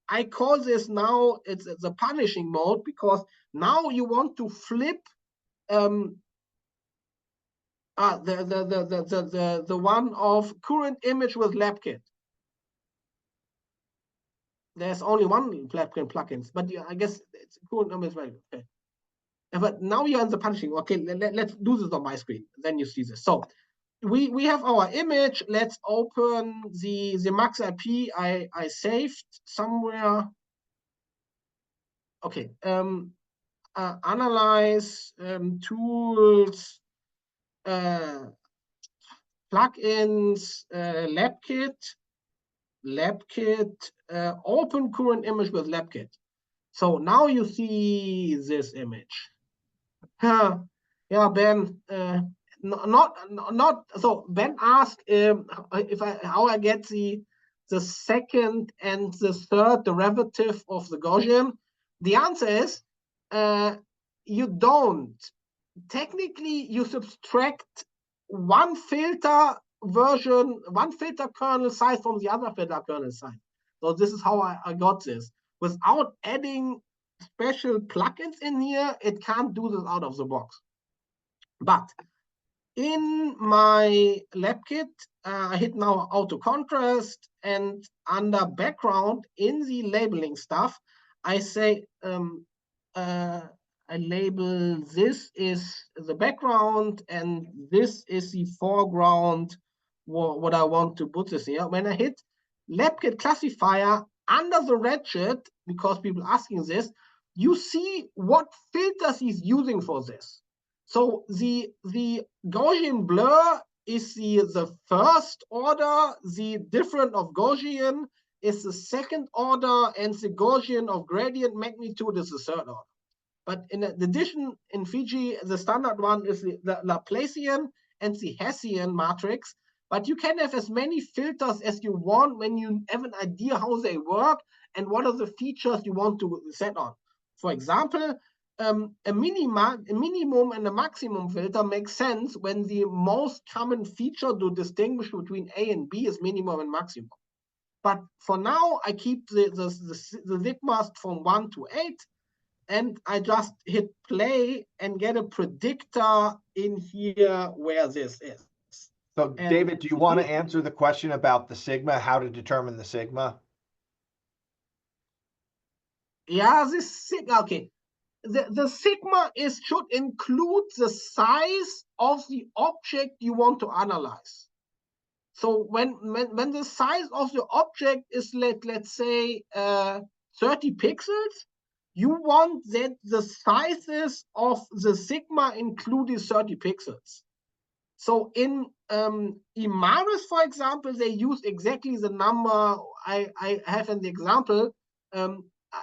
I call this now, it's the punishing mode, because now you want to flip the one of current image with LabKit. There's only one LabKit plugins, but I guess it's current image. Okay. But now you're in the punishing. Okay, let's do this on my screen. Then you see this. So we have our image. Let's open the MaxIP I saved somewhere. Okay. Analyze, tools, plugins, LabKit, open current image with LabKit. So now you see this image. Yeah, Ben. Not so. Ben asked how I get the second and the third derivative of the Gaussian. The answer is you don't. Technically, you subtract one filter version, one filter kernel size from the other filter kernel size. So this is how I got this. Without adding special plugins in here, it can't do this out of the box. But in my LabKit, I hit now auto contrast, and under background in the labeling stuff, I say I label this is the background and this is the foreground, what I want to put this here. When I hit LabKit classifier under the ratchet, because people asking this, you see what filters he's using for this. So the Gaussian blur is the first order, the difference of Gaussian is the second order, and the Gaussian of gradient magnitude is the third order. But in addition, in Fiji, the standard one is the Laplacian and the Hessian matrix. But you can have as many filters as you want when you have an idea how they work and what are the features you want to set on. For example, a minimum and a maximum filter makes sense when the most common feature to distinguish between A and B is minimum and maximum. But for now, I keep the sigmas from 1 to 8. And I just hit play and get a predictor in here where this is. So And David, do you want to answer the question about the sigma, how to determine the sigma? yeah, this sigma, okay. The sigma should include the size of the object you want to analyze. So when the size of the object is let's say 30 pixels, you want that the sizes of the sigma include 30 pixels. So in Imaris, for example, they use exactly the number I have in the example,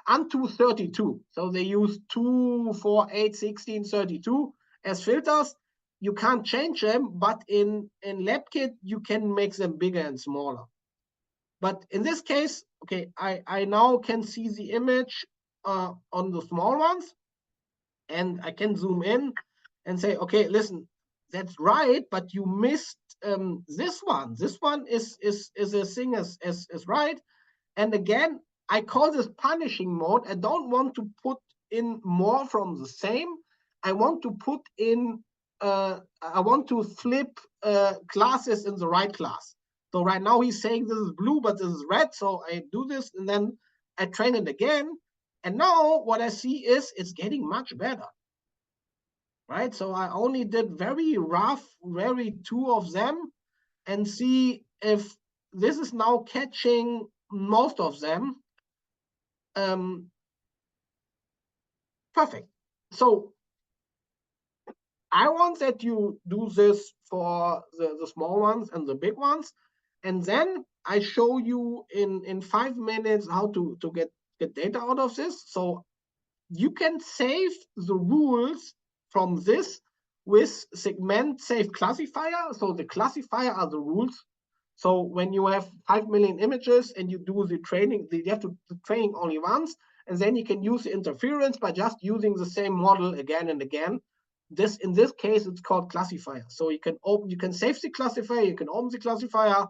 unto 32. So they use 2, 4, 8, 16, 32 as filters. You can't change them, but in LabKit, you can make them bigger and smaller. But in this case, okay, I now can see the image on the small ones, and I can zoom in and say, okay, listen, that's right, but you missed this one. This one is a thing as right. And again, I call this punishing mode. I don't want to put in more from the same. I want to put in, I want to flip classes in the right class. So right now he's saying this is blue, but this is red. So I do this and then I train it again. And now what I see is it's getting much better. Right? So I only did very rough, very 2 of them and see if this is now catching most of them. Perfect. So I want that you do this for the small ones and the big ones. And then I show you in 5 minutes how to get data out of this. So you can save the rules from this with segment save classifier. So the classifier are the rules. So when you have 5 million images and you do the training, you have to do training only once, and then you can use the interference by just using the same model again and again. In this case, it's called classifier. So you can save the classifier, you can open the classifier,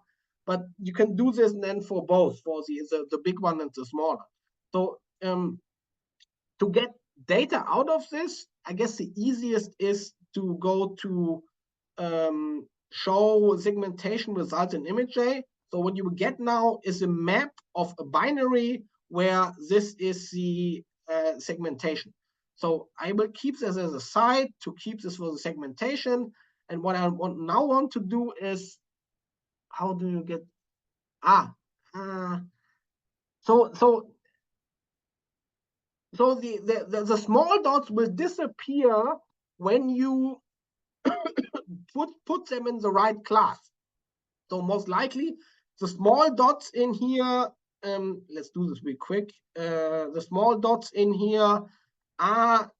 but you can do this then for both, for the big one and the smaller. So to get data out of this, I guess the easiest is to go to show segmentation results in ImageJ. So what you will get now is a map of a binary where this is the segmentation. So I will keep this as a side to keep this for the segmentation. And what I now want to do is, how do you get, so the small dots will disappear when you put them in the right class. So most likely the small dots in here, let's do this real quick. The small dots in here are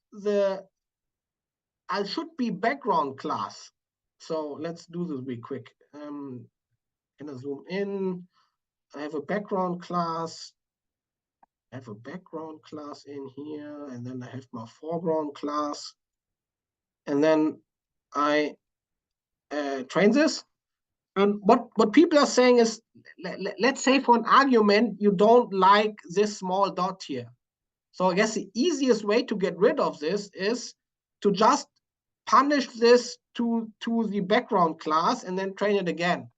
should be background class. So let's do this real quick. Can I zoom in? I have a background class. I have a background class in here, and then I have my foreground class. And then I train this. And what people are saying is, let's say for an argument, you don't like this small dot here. So I guess the easiest way to get rid of this is to just punish this to the background class and then train it again.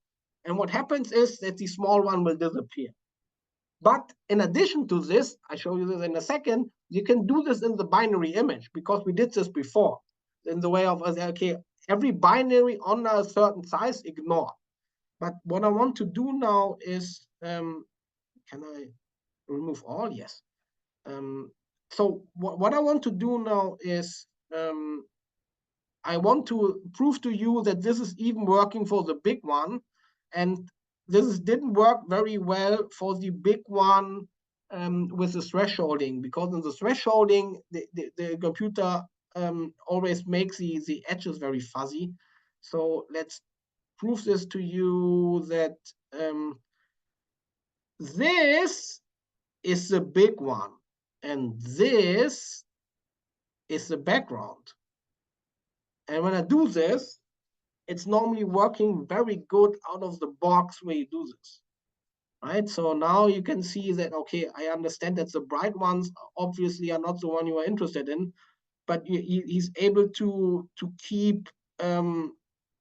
And what happens is that the small one will disappear. But in addition to this, I show you this in a second, you can do this in the binary image because we did this before in the way of, okay, every binary on a certain size, ignore. But what I want to do now is, can I remove all? Yes. So what I want to do now is, I want to prove to you that this is even working for the big one. And this didn't work very well for the big one with the thresholding, because in the thresholding, the computer always makes the edges very fuzzy. So let's prove this to you that this is the big one and this is the background. And when I do this, it's normally working very good out of the box when you do this, right? So now you can see that, okay, I understand that the bright ones obviously are not the one you are interested in, but he's able to keep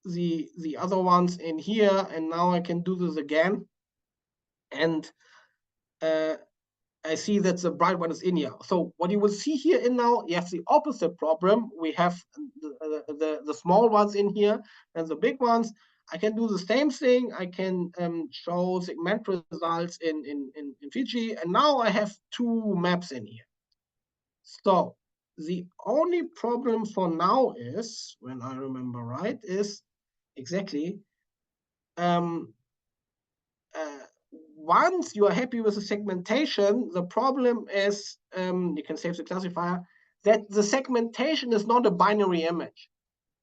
the other ones in here, and now I can do this again. And I see that the bright one is in here. So what you will see here in now, you have the opposite problem. We have the small ones in here and the big ones. I can do the same thing. I can show segment results in Fiji, and now I have two maps in here. So the only problem for now is, when I remember right, is exactly once you are happy with the segmentation, the problem is, you can save the classifier, that the segmentation is not a binary image.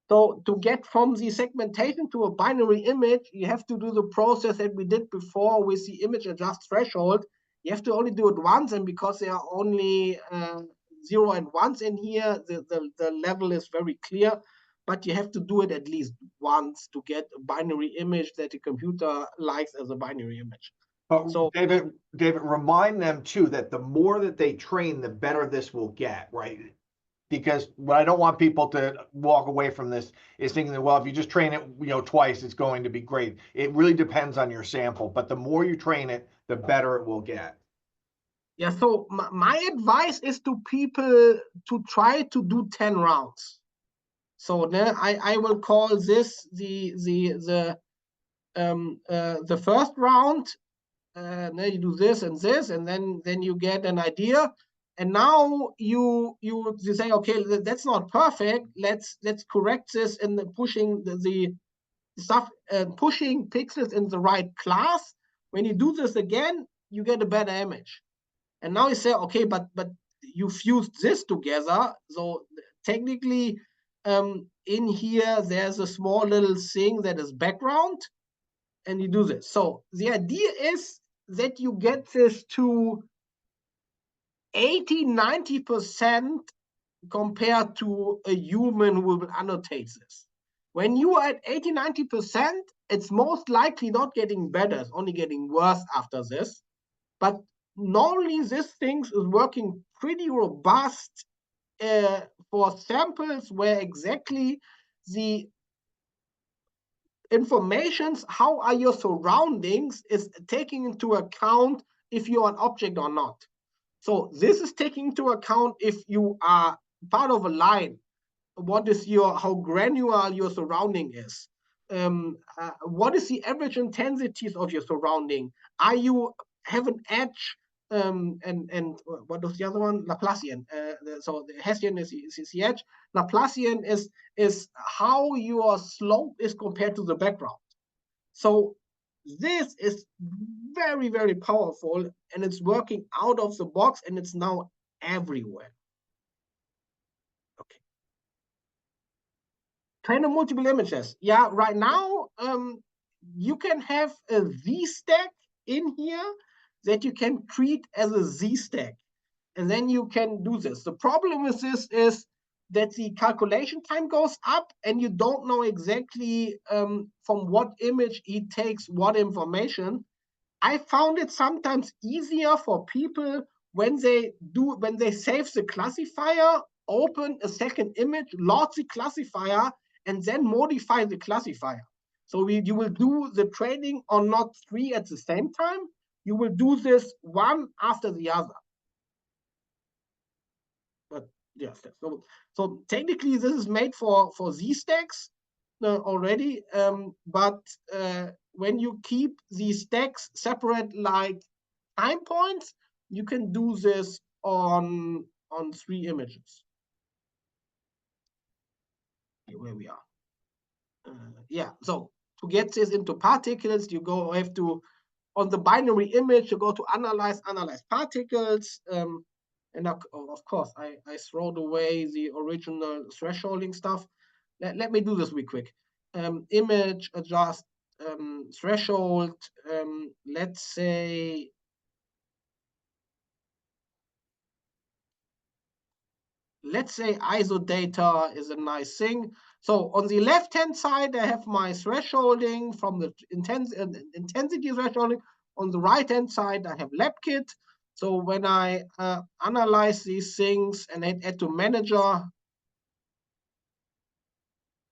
So to get from the segmentation to a binary image, you have to do the process that we did before with the image adjust threshold. You have to only do it once, and because there are only 0 and 1s in here, the level is very clear, but you have to do it at least once to get a binary image that the computer likes as a binary image. But So David, remind them too that the more that they train, the better this will get, right? Because what I don't want people to walk away from this is thinking that, well, if you just train it, twice, it's going to be great. It really depends on your sample, but the more you train it, the better it will get. yeah, so my advice is to people to try to do 10 rounds. So I will call this the first round. Then you do this and this, and then you get an idea. And now you say, okay, that's not perfect. Let's correct this in the pushing the stuff, pushing pixels in the right class. When you do this again, you get a better image. And now you say, okay, but you fused this together. So technically, in here, there's a small little thing that is background, and you do this. So the idea is that you get this to 80–90% compared to a human who will annotate this. When you are at 80–90%, it's most likely not getting better, it's only getting worse after this. But normally this thing is working pretty robust for samples where exactly the informations, how are your surroundings, is taking into account if you're an object or not. So this is taking into account if you are part of a line, what is how granular your surrounding is. What is the average intensities of your surrounding? Are you have an edge? And what was the other one? Laplacian. So the Hessian is the edge. Laplacian is how your slope is compared to the background. So this is very, very powerful, and it's working out of the box, and it's now everywhere. Okay. Train on multiple images. Yeah, right now, you can have a Z stack in here that you can treat as a Z stack. And then you can do this. The problem with this is that the calculation time goes up, and you don't know exactly from what image it takes what information. I found it sometimes easier for people when they save the classifier, open a second image, load the classifier, and then modify the classifier. So you will do the training on not 3 at the same time. You will do this one after the other. But yes, so technically this is made for Z stacks already. But when you keep these stacks separate like time points, you can do this on 3 images. Okay, where we are. Yeah, so to get this into particles, you have to, on the binary image, you go to analyze particles. And of course, I throwed away the original thresholding stuff. Let me do this real quick. Image adjust threshold. Let's say ISO data is a nice thing. So on the left-hand side, I have my thresholding from the intensity thresholding. On the right-hand side, I have LabKit. So when I analyze these things and add to manager,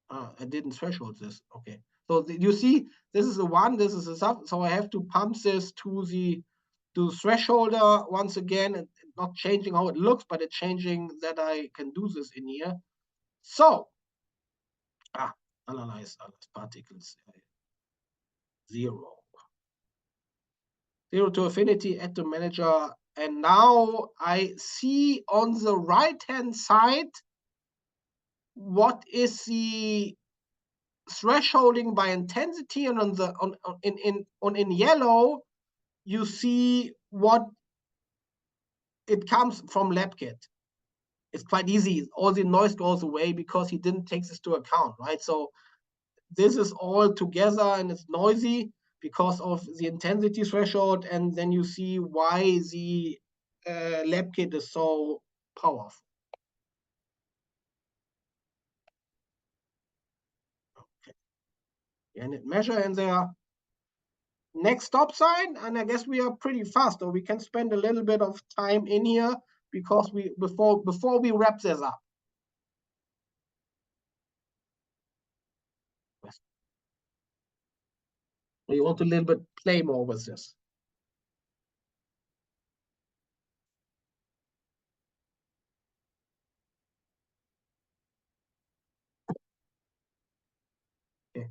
I didn't threshold this. Okay. So you see, this is a 1, this is a sub. So I have to pump this to the thresholder once again, and not changing how it looks, but it's changing that I can do this in here. So, analyze particles. 0. 0 to affinity, atom manager. And now I see on the right-hand side what is the thresholding by intensity, and in yellow you see what it comes from LabKit. It's quite easy. All the noise goes away because he didn't take this to account, right? So this is all together and it's noisy because of the intensity threshold, and then you see why the LabKit is so powerful. Okay. And it measure in there. Next stop sign, and I guess we are pretty fast, or we can spend a little bit of time in here because we before we wrap this up. We want to a little bit play more with this. Okay.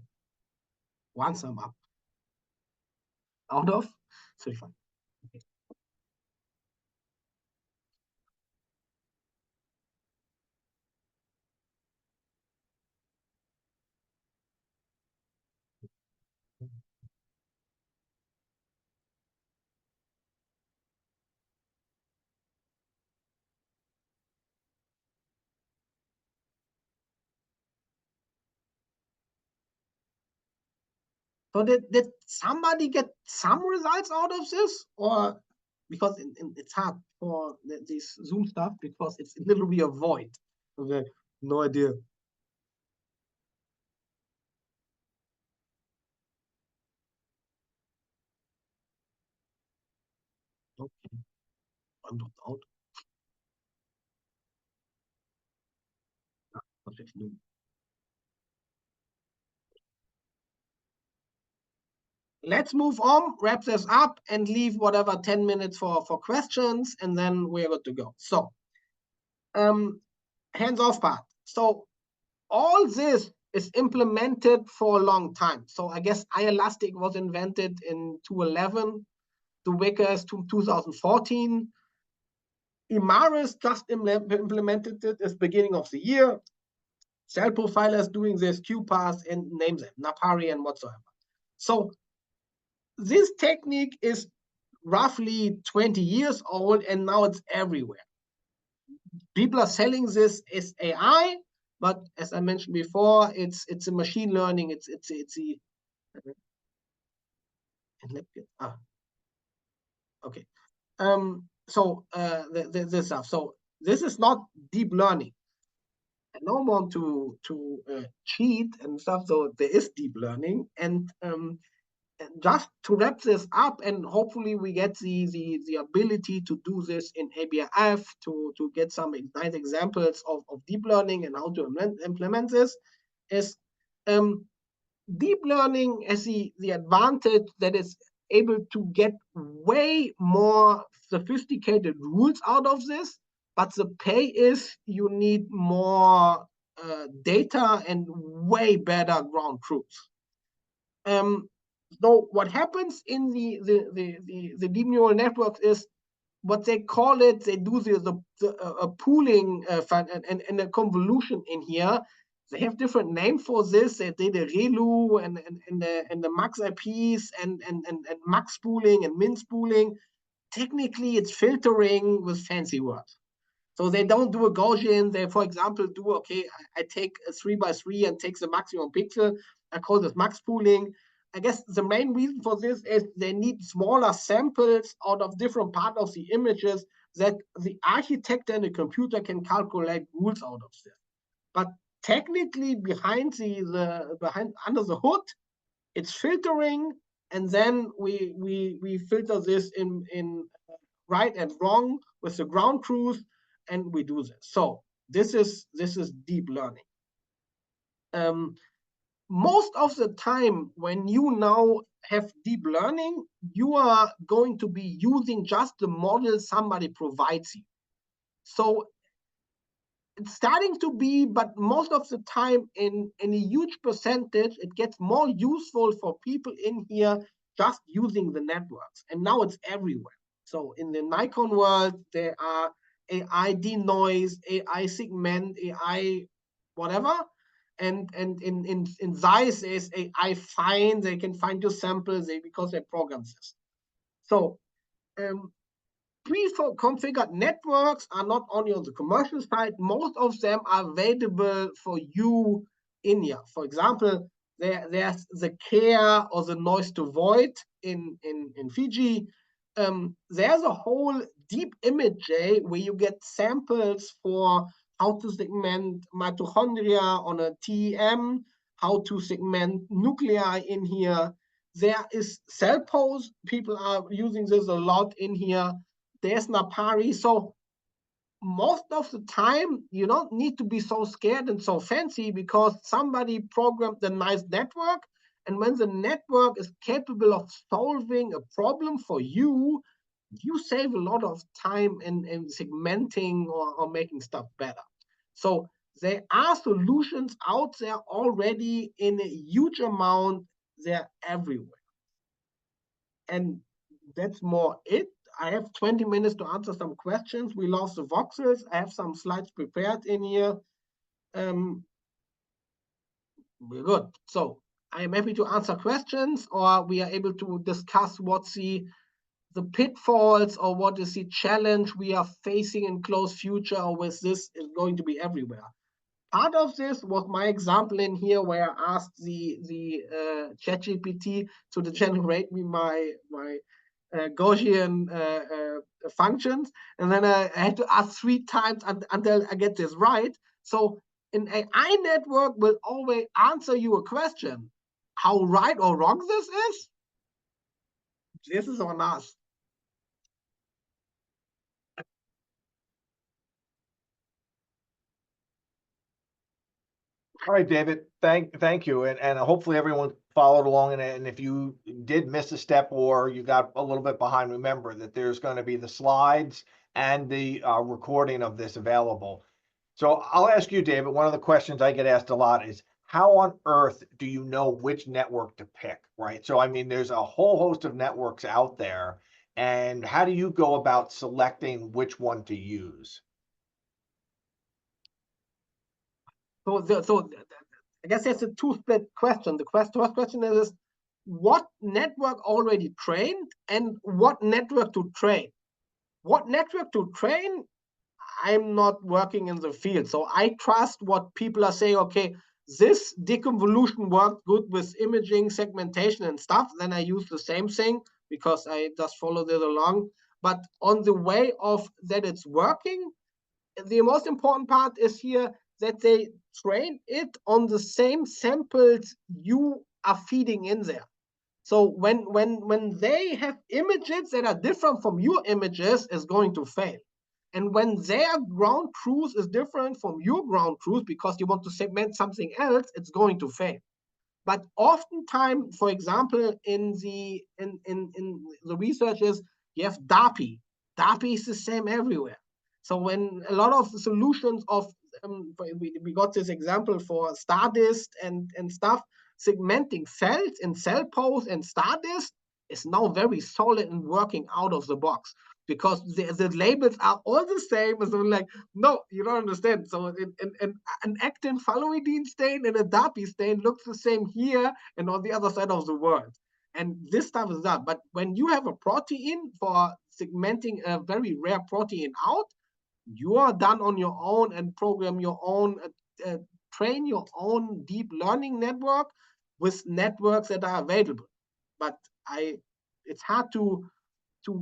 One sum up. Out of 35. Okay. So did somebody get some results out of this, or because it's hard for this Zoom stuff because it's literally a void. Okay, no idea. Okay, I'm not out. What did you do? Let's move on, wrap this up, and leave whatever 10 minutes for questions, and then we're good to go. So, hands-off part. So all this is implemented for a long time. So I guess iElastic was invented in 2011. The Wicker is 2014. Imaris just implemented it at the beginning of the year. Cell Profiler is doing this, QPath, and name them, Napari and whatsoever. So this technique is roughly 20 years old, and now it's everywhere. People are selling this as AI, but as I mentioned before, it's a machine learning. It's a okay. So this stuff. So this is not deep learning. I don't want to cheat and stuff. So there is deep learning, and just to wrap this up, and hopefully we get the ability to do this in ABRF to get some nice examples of deep learning and how to implement this, is deep learning has the advantage that it's able to get way more sophisticated rules out of this, but the pay is you need more data and way better ground truths. So what happens in the deep neural networks is what they call it. They do a pooling and a convolution in here. They have different names for this. They did a ReLU and the max IPs and max spooling and min spooling. Technically, it's filtering with fancy words. So they don't do a Gaussian. They, for example, do, okay, I take a 3x3 and take the maximum pixel. I call this max pooling. I guess the main reason for this is they need smaller samples out of different parts of the images that the architect and the computer can calculate rules out of this. But technically, behind under the hood, it's filtering, and then we filter this in right and wrong with the ground truth, and we do this. So this is deep learning. Most of the time when you now have deep learning, you are going to be using just the model somebody provides you. So it's starting to be, but most of the time in a huge percentage, it gets more useful for people in here just using the networks. And now it's everywhere. So in the Nikon world, there are AI denoise, AI segment, AI whatever. And in Zeiss, there's AI find, they can find your samples because they program this. So pre-configured networks are not only on the commercial side, most of them are available for you in here. For example, there's the care or the noise to void in Fiji. There's a whole deep image where you get samples for how to segment mitochondria on a TEM, how to segment nuclei in here. There is cell pose. People are using this a lot in here. There's Napari. So most of the time, you don't need to be so scared and so fancy because somebody programmed a nice network. And when the network is capable of solving a problem for you, you save a lot of time in segmenting or making stuff better. So there are solutions out there already in a huge amount. They're everywhere. And that's more it. I have 20 minutes to answer some questions. We lost the voxels. I have some slides prepared in here. We're good. So I am happy to answer questions, or we are able to discuss what's the pitfalls or what is the challenge we are facing in close future, or with this is going to be everywhere. Part of this was my example in here where I asked the ChatGPT to generate me my Gaussian functions, and then I had to ask 3 times until I get this right. So an AI network will always answer you a question. How right or wrong this is? This is on us. All right, David, thank you. And hopefully everyone followed along. And if you did miss a step or you got a little bit behind, remember that there's going to be the slides and the recording of this available. So I'll ask you, David, one of the questions I get asked a lot is, how on earth do you know which network to pick, right? So, I mean, there's a whole host of networks out there. And how do you go about selecting which one to use? So I guess it's a two-split question. The first question is what network already trained and what network to train. What network to train? I'm not working in the field, so I trust what people are saying. Okay, this deconvolution worked good with imaging, segmentation, and stuff. Then I use the same thing because I just follow this along. But on the way of that it's working, the most important part is here that they train it on the same samples you are feeding in there. So when they have images that are different from your images, is going to fail. And when their ground truth is different from your ground truth because you want to segment something else, it's going to fail. But oftentimes, for example, in the research is you have DAPI. DAPI is the same everywhere. So when a lot of the solutions of we got this example for StarDist and stuff, segmenting cells in cell pose and StarDist is now very solid and working out of the box because the labels are all the same. It's like, no, you don't understand. So an actin phalloidine stain and a DAPI stain looks the same here and on the other side of the world. And this stuff is that. But when you have a protein for segmenting a very rare protein out, you are done on your own and program your own, train your own deep learning network with networks that are available. But it's hard to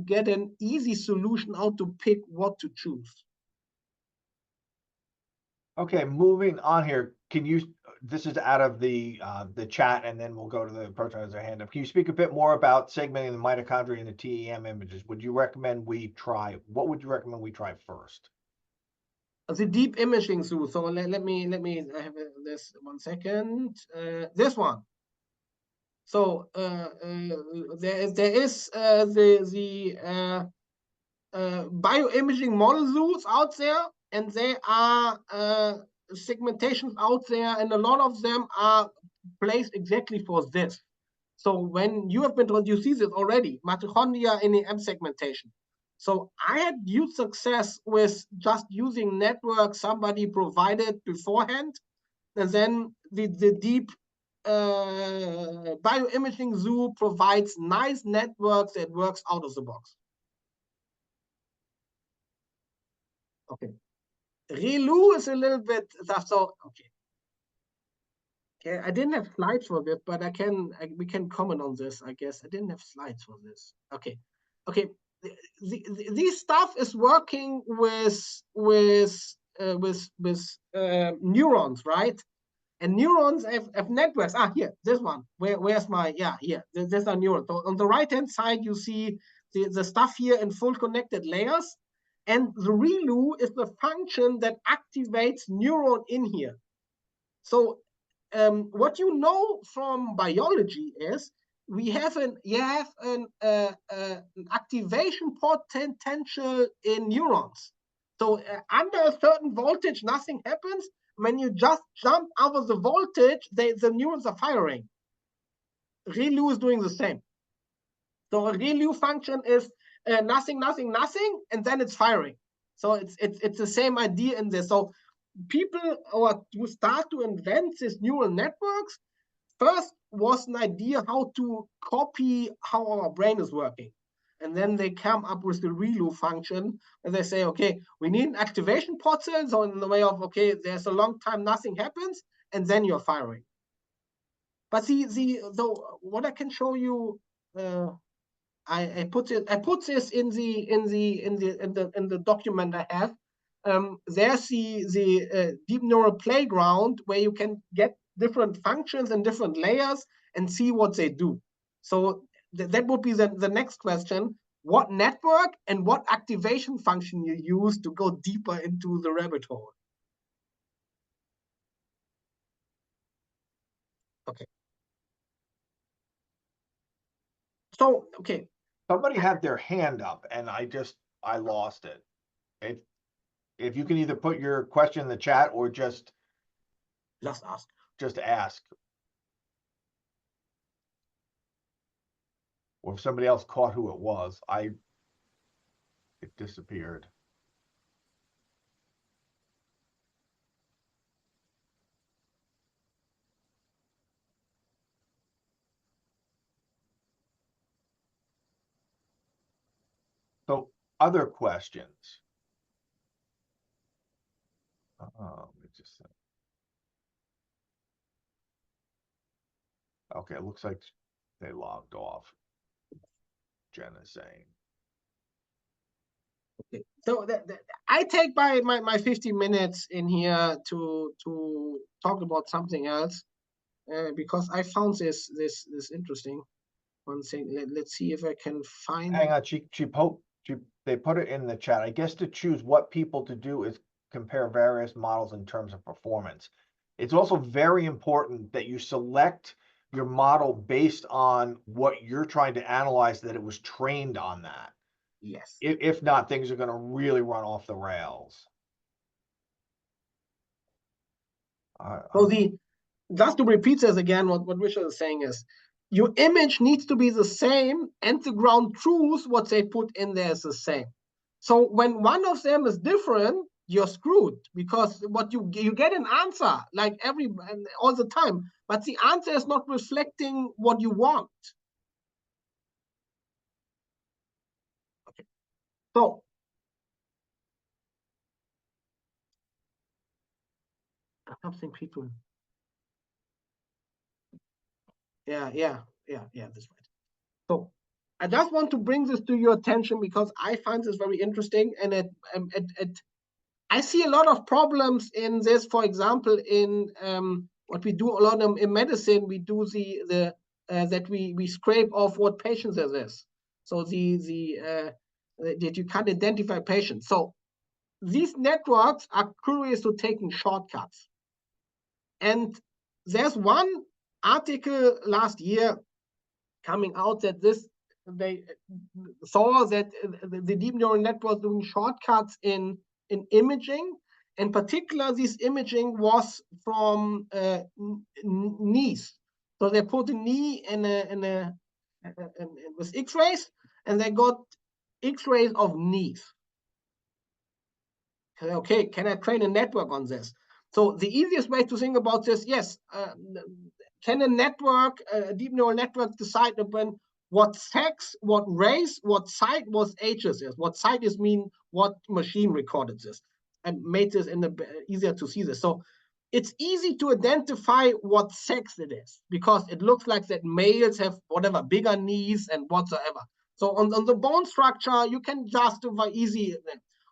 get an easy solution out to pick what to choose. Okay, moving on here. Can you? This is out of the chat, and then we'll go to the person who has their hand up. Can you speak a bit more about segmenting the mitochondria and the TEM images? Would you recommend we try? What would you recommend we try first? the deep imaging zoo. So let me I have this 1 second. This one. So there is the bioimaging model zoos out there, and there are segmentations out there, and a lot of them are placed exactly for this. So when you have been told, you see this already, mitochondria NAM segmentation. So I had huge success with just using networks somebody provided beforehand, and then the deep bioimaging zoo provides nice networks that works out of the box. Okay. ReLU is a little bit tough. So okay. Okay, I didn't have slides for this, but we can comment on this, I guess. I didn't have slides for this. Okay. Okay. This stuff is working with neurons, right? And neurons have networks. Ah, here, this one. Where's my, yeah, here. There's a neuron. So on the right-hand side, you see the stuff here in full connected layers. And the ReLU is the function that activates neuron in here. So what you know from biology is you have an activation potential in neurons. So under a certain voltage, nothing happens. When you just jump out of the voltage, the neurons are firing. ReLU is doing the same. So a ReLU function is nothing, nothing, nothing, and then it's firing. So it's the same idea in this. So people who start to invent these neural networks first was an idea how to copy how our brain is working. And then they come up with the ReLU function, and they say, okay, we need an activation potential. So in the way of, okay, there's a long time nothing happens, and then you're firing. But what I can show you, I put this in the document I have. There's the deep neural playground where you can get different functions and different layers and see what they do. So that would be the next question. What network and what activation function you use to go deeper into the rabbit hole? Okay. So, okay. Somebody had their hand up and I lost it. If you can either put your question in the chat or just ask. Just ask. Or if somebody else caught who it was, it disappeared. So other questions? Okay, it looks like they logged off. Jen is saying. Okay. So I take my 50 minutes in here to talk about something else because I found this interesting. One thing. Let's see if I can find. Hang on, they put it in the chat. I guess to choose what people to do is compare various models in terms of performance. It's also very important that you select your model based on what you're trying to analyze, that it was trained on that. Yes. If not, things are going to really run off the rails. So just to repeat this again, what Richard is saying is, your image needs to be the same, and the ground truth, what they put in there is the same. So when one of them is different, you're screwed, because what you get an answer like all the time, but the answer is not reflecting what you want. Okay. So something people. Yeah, that's right. So I just want to bring this to your attention because I find this very interesting, and I see a lot of problems in this. For example, in what we do a lot in medicine, we do that we scrape off what patients it is. So that you can't identify patients. So these networks are curious to taking shortcuts. And there's one article last year coming out that they saw that the deep neural network doing shortcuts in imaging. In particular, this imaging was from knees. So they put a knee with X-rays, and they got X-rays of knees. Okay, can I train a network on this? So the easiest way to think about this, yes, can a network, a deep neural network, decide upon what sex, what race, what site, what ages is? What site is mean what machine recorded this and made this easier to see this. So it's easy to identify what sex it is because it looks like that males have whatever bigger knees and whatsoever. So on the bone structure, you can justify easy.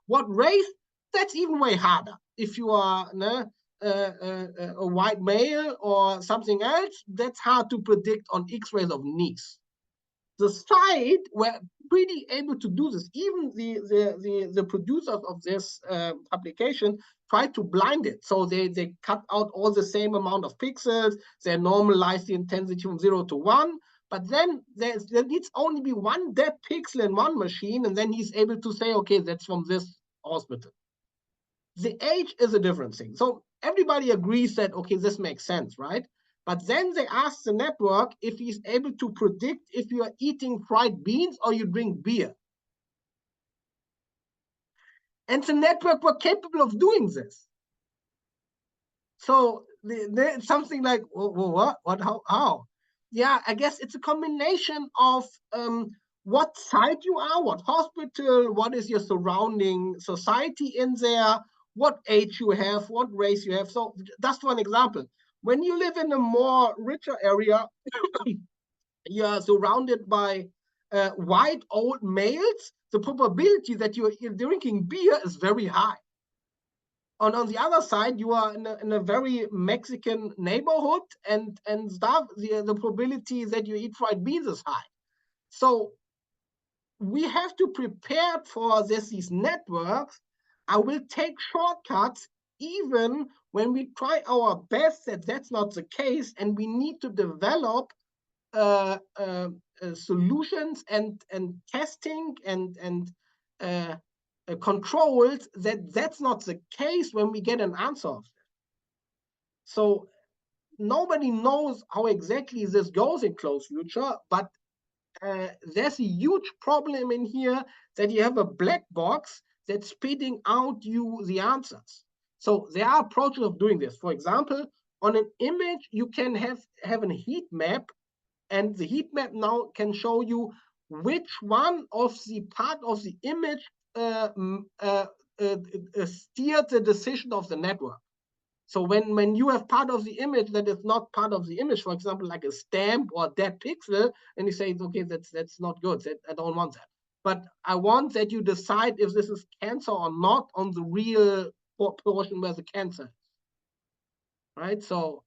What race? That's even way harder. If you are a white male or something else, that's hard to predict on X-rays of knees. The site were pretty able to do this. Even the producers of this application tried to blind it. So they cut out all the same amount of pixels. They normalize the intensity from 0 to 1. But then there needs only be one dead pixel in one machine, and then he's able to say, okay, that's from this hospital. The age is a different thing. So everybody agrees that, okay, this makes sense, right? But then they ask the network if he's able to predict if you are eating fried beans or you drink beer. And the network were capable of doing this. So something like, what, how? Yeah, I guess it's a combination of what site you are, what hospital, what is your surrounding society in there, what age you have, what race you have. So that's one example. When you live in a more richer area, you are surrounded by white old males, the probability that you're drinking beer is very high. On the other side, you are in a very Mexican neighborhood and stuff, the probability that you eat fried beans is high. So we have to prepare for these networks. I will take shortcuts even when we try our best that that's not the case, and we need to develop solutions and testing and controls that that's not the case when we get an answer. So nobody knows how exactly this goes in close future, but there's a huge problem in here that you have a black box that's spitting out you the answers. So there are approaches of doing this. For example, on an image, you can have a heat map, and the heat map now can show you which one of the part of the image steered the decision of the network. So when you have part of the image that is not part of the image, for example, like a stamp or a dead pixel, and you say, okay, that's not good. I don't want that. But I want that you decide if this is cancer or not on the real portion where the cancer is. Right? So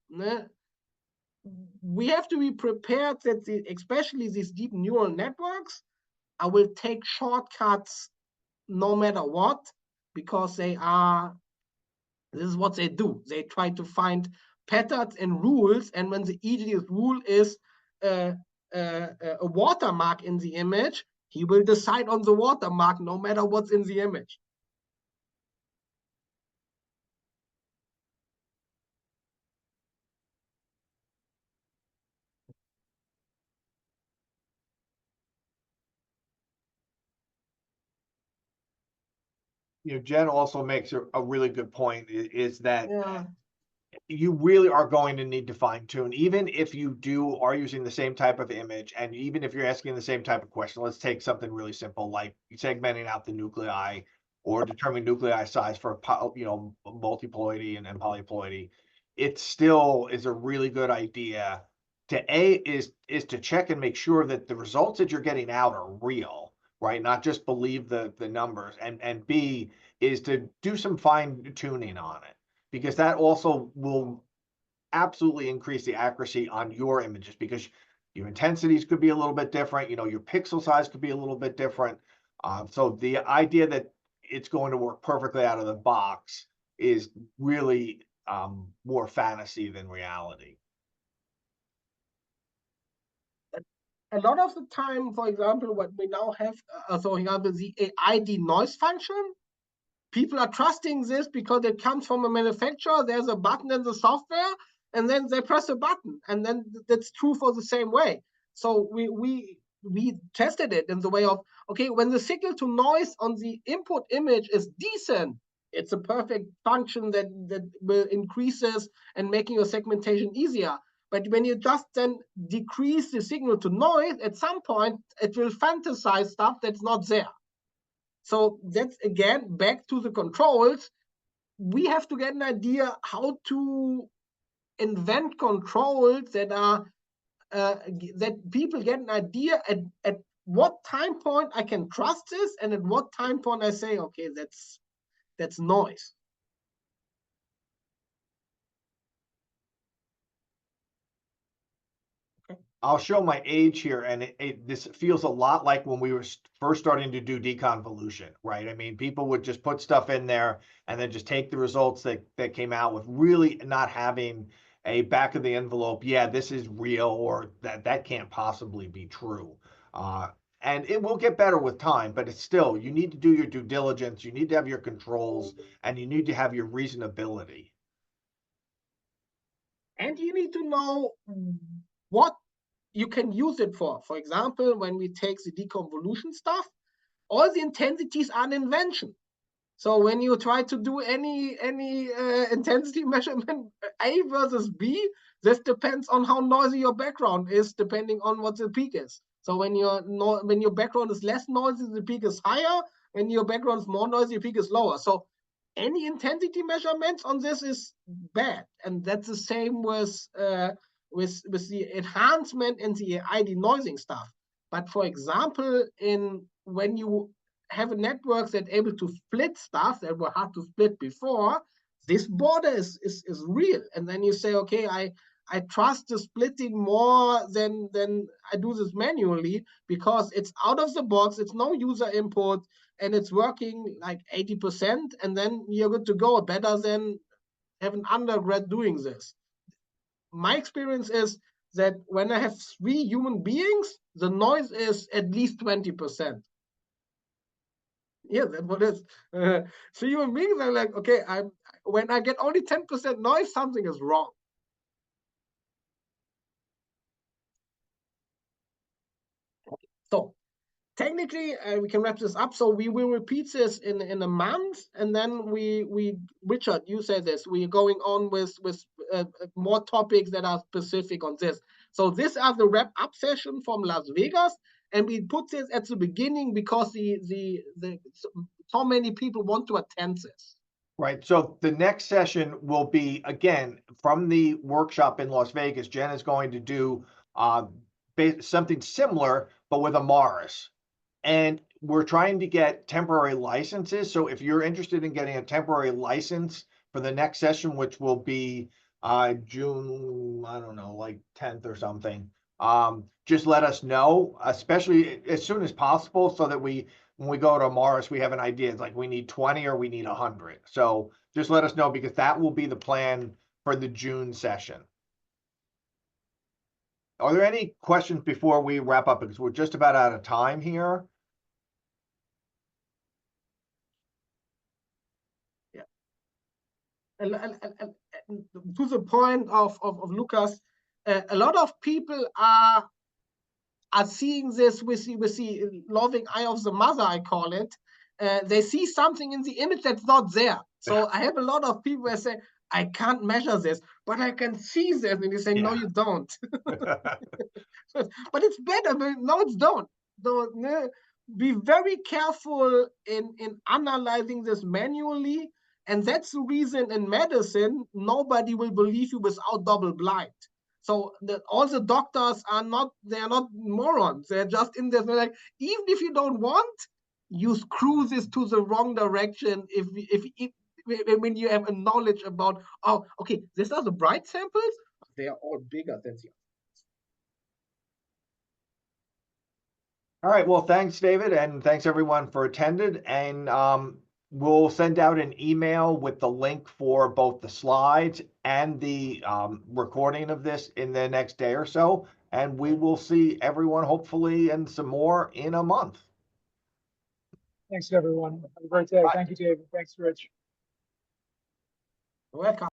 we have to be prepared that especially these deep neural networks, I will take shortcuts no matter what, because this is what they do. They try to find patterns and rules, and when the easiest rule is a watermark in the image, he will decide on the watermark no matter what's in the image. Jen also makes a really good point, is that Yeah. you really are going to need to fine tune, even if you are using the same type of image, and even if you're asking the same type of question. Let's take something really simple, like segmenting out the nuclei or determining nuclei size for multiploidy and polyploidy. It still is a really good idea is to check and make sure that the results that you're getting out are real, right? Not just believe the numbers, and B is to do some fine tuning on it, because that also will absolutely increase the accuracy on your images, because your intensities could be a little bit different, your pixel size could be a little bit different. So the idea that it's going to work perfectly out of the box is really more fantasy than reality. A lot of the time, for example, what we now have, for example, the AI denoise function, people are trusting this because it comes from a manufacturer. There's a button in the software, and then they press a button, and then that's true for the same way. So we tested it in the way of, okay, when the signal to noise on the input image is decent, it's a perfect function that will increases and making your segmentation easier. But when you just then decrease the signal to noise, at some point it will fantasize stuff that's not there. So that's again back to the controls. We have to get an idea how to invent controls that are that people get an idea at what time point I can trust this, and at what time point I say, okay, that's noise. I'll show my age here, and this feels a lot like when we were first starting to do deconvolution, right? I mean, people would just put stuff in there and then just take the results that came out with really not having a back of the envelope, yeah, this is real, or that can't possibly be true. And it will get better with time, but it's still, you need to do your due diligence, you need to have your controls, and you need to have your reasonability. And you need to know what you can use it for. For example, when we take the deconvolution stuff, all the intensities are an invention. So when you try to do any intensity measurement, A versus B, this depends on how noisy your background is, depending on what the peak is. So when your background is less noisy, the peak is higher. When your background is more noisy, the peak is lower. So any intensity measurements on this is bad, and that's the same with the enhancement and the AI denoising stuff. But for example, when you have a network that's able to split stuff that were hard to split before, this border is real. And then you say, okay, I trust the splitting more than I do this manually, because it's out of the box, it's no user input, and it's working like 80%, and then you're good to go, better than have an undergrad doing this. My experience is that when I have 3 human beings, the noise is at least 20%. Yeah, that's what it is. So human beings are like, okay, when I get only 10% noise, something is wrong. So technically, we can wrap this up. So we will repeat this in a month, and then Richard, you said this. We're going on with more topics that are specific on this. So these are the wrap up session from Las Vegas, and we put this at the beginning because so many people want to attend this. Right. So the next session will be, again, from the workshop in Las Vegas. Jen is going to do something similar, but with a Morris. And we're trying to get temporary licenses. So if you're interested in getting a temporary license for the next session, which will be June, I don't know, like 10th or something, just let us know, especially as soon as possible, so that when we go to Morris, we have an idea. It's like we need 20 or we need 100. So just let us know, because that will be the plan for the June session. Are there any questions before we wrap up? Because we're just about out of time here. Yeah. And to the point of Lucas, a lot of people are seeing this with the loving eye of the mother, I call it. They see something in the image that's not there. So I have a lot of people that say, I can't measure this, but I can see this. And you say, no, you don't. But it's better. But no, it's don't. Be very careful in analyzing this manually. And that's the reason in medicine, nobody will believe you without double blind. So all the doctors are not morons. They're just in there. They're like, even if you don't want, you screw this to the wrong direction. When you have a knowledge about, oh, okay, these are the bright samples. They are all bigger than the others. All right. Well, thanks, David, and thanks everyone for attending. And we'll send out an email with the link for both the slides and the recording of this in the next day or so. And we will see everyone hopefully and some more in a month. Thanks, everyone. Have a great day. Bye. Thank you, David. Thanks, Rich. Welcome.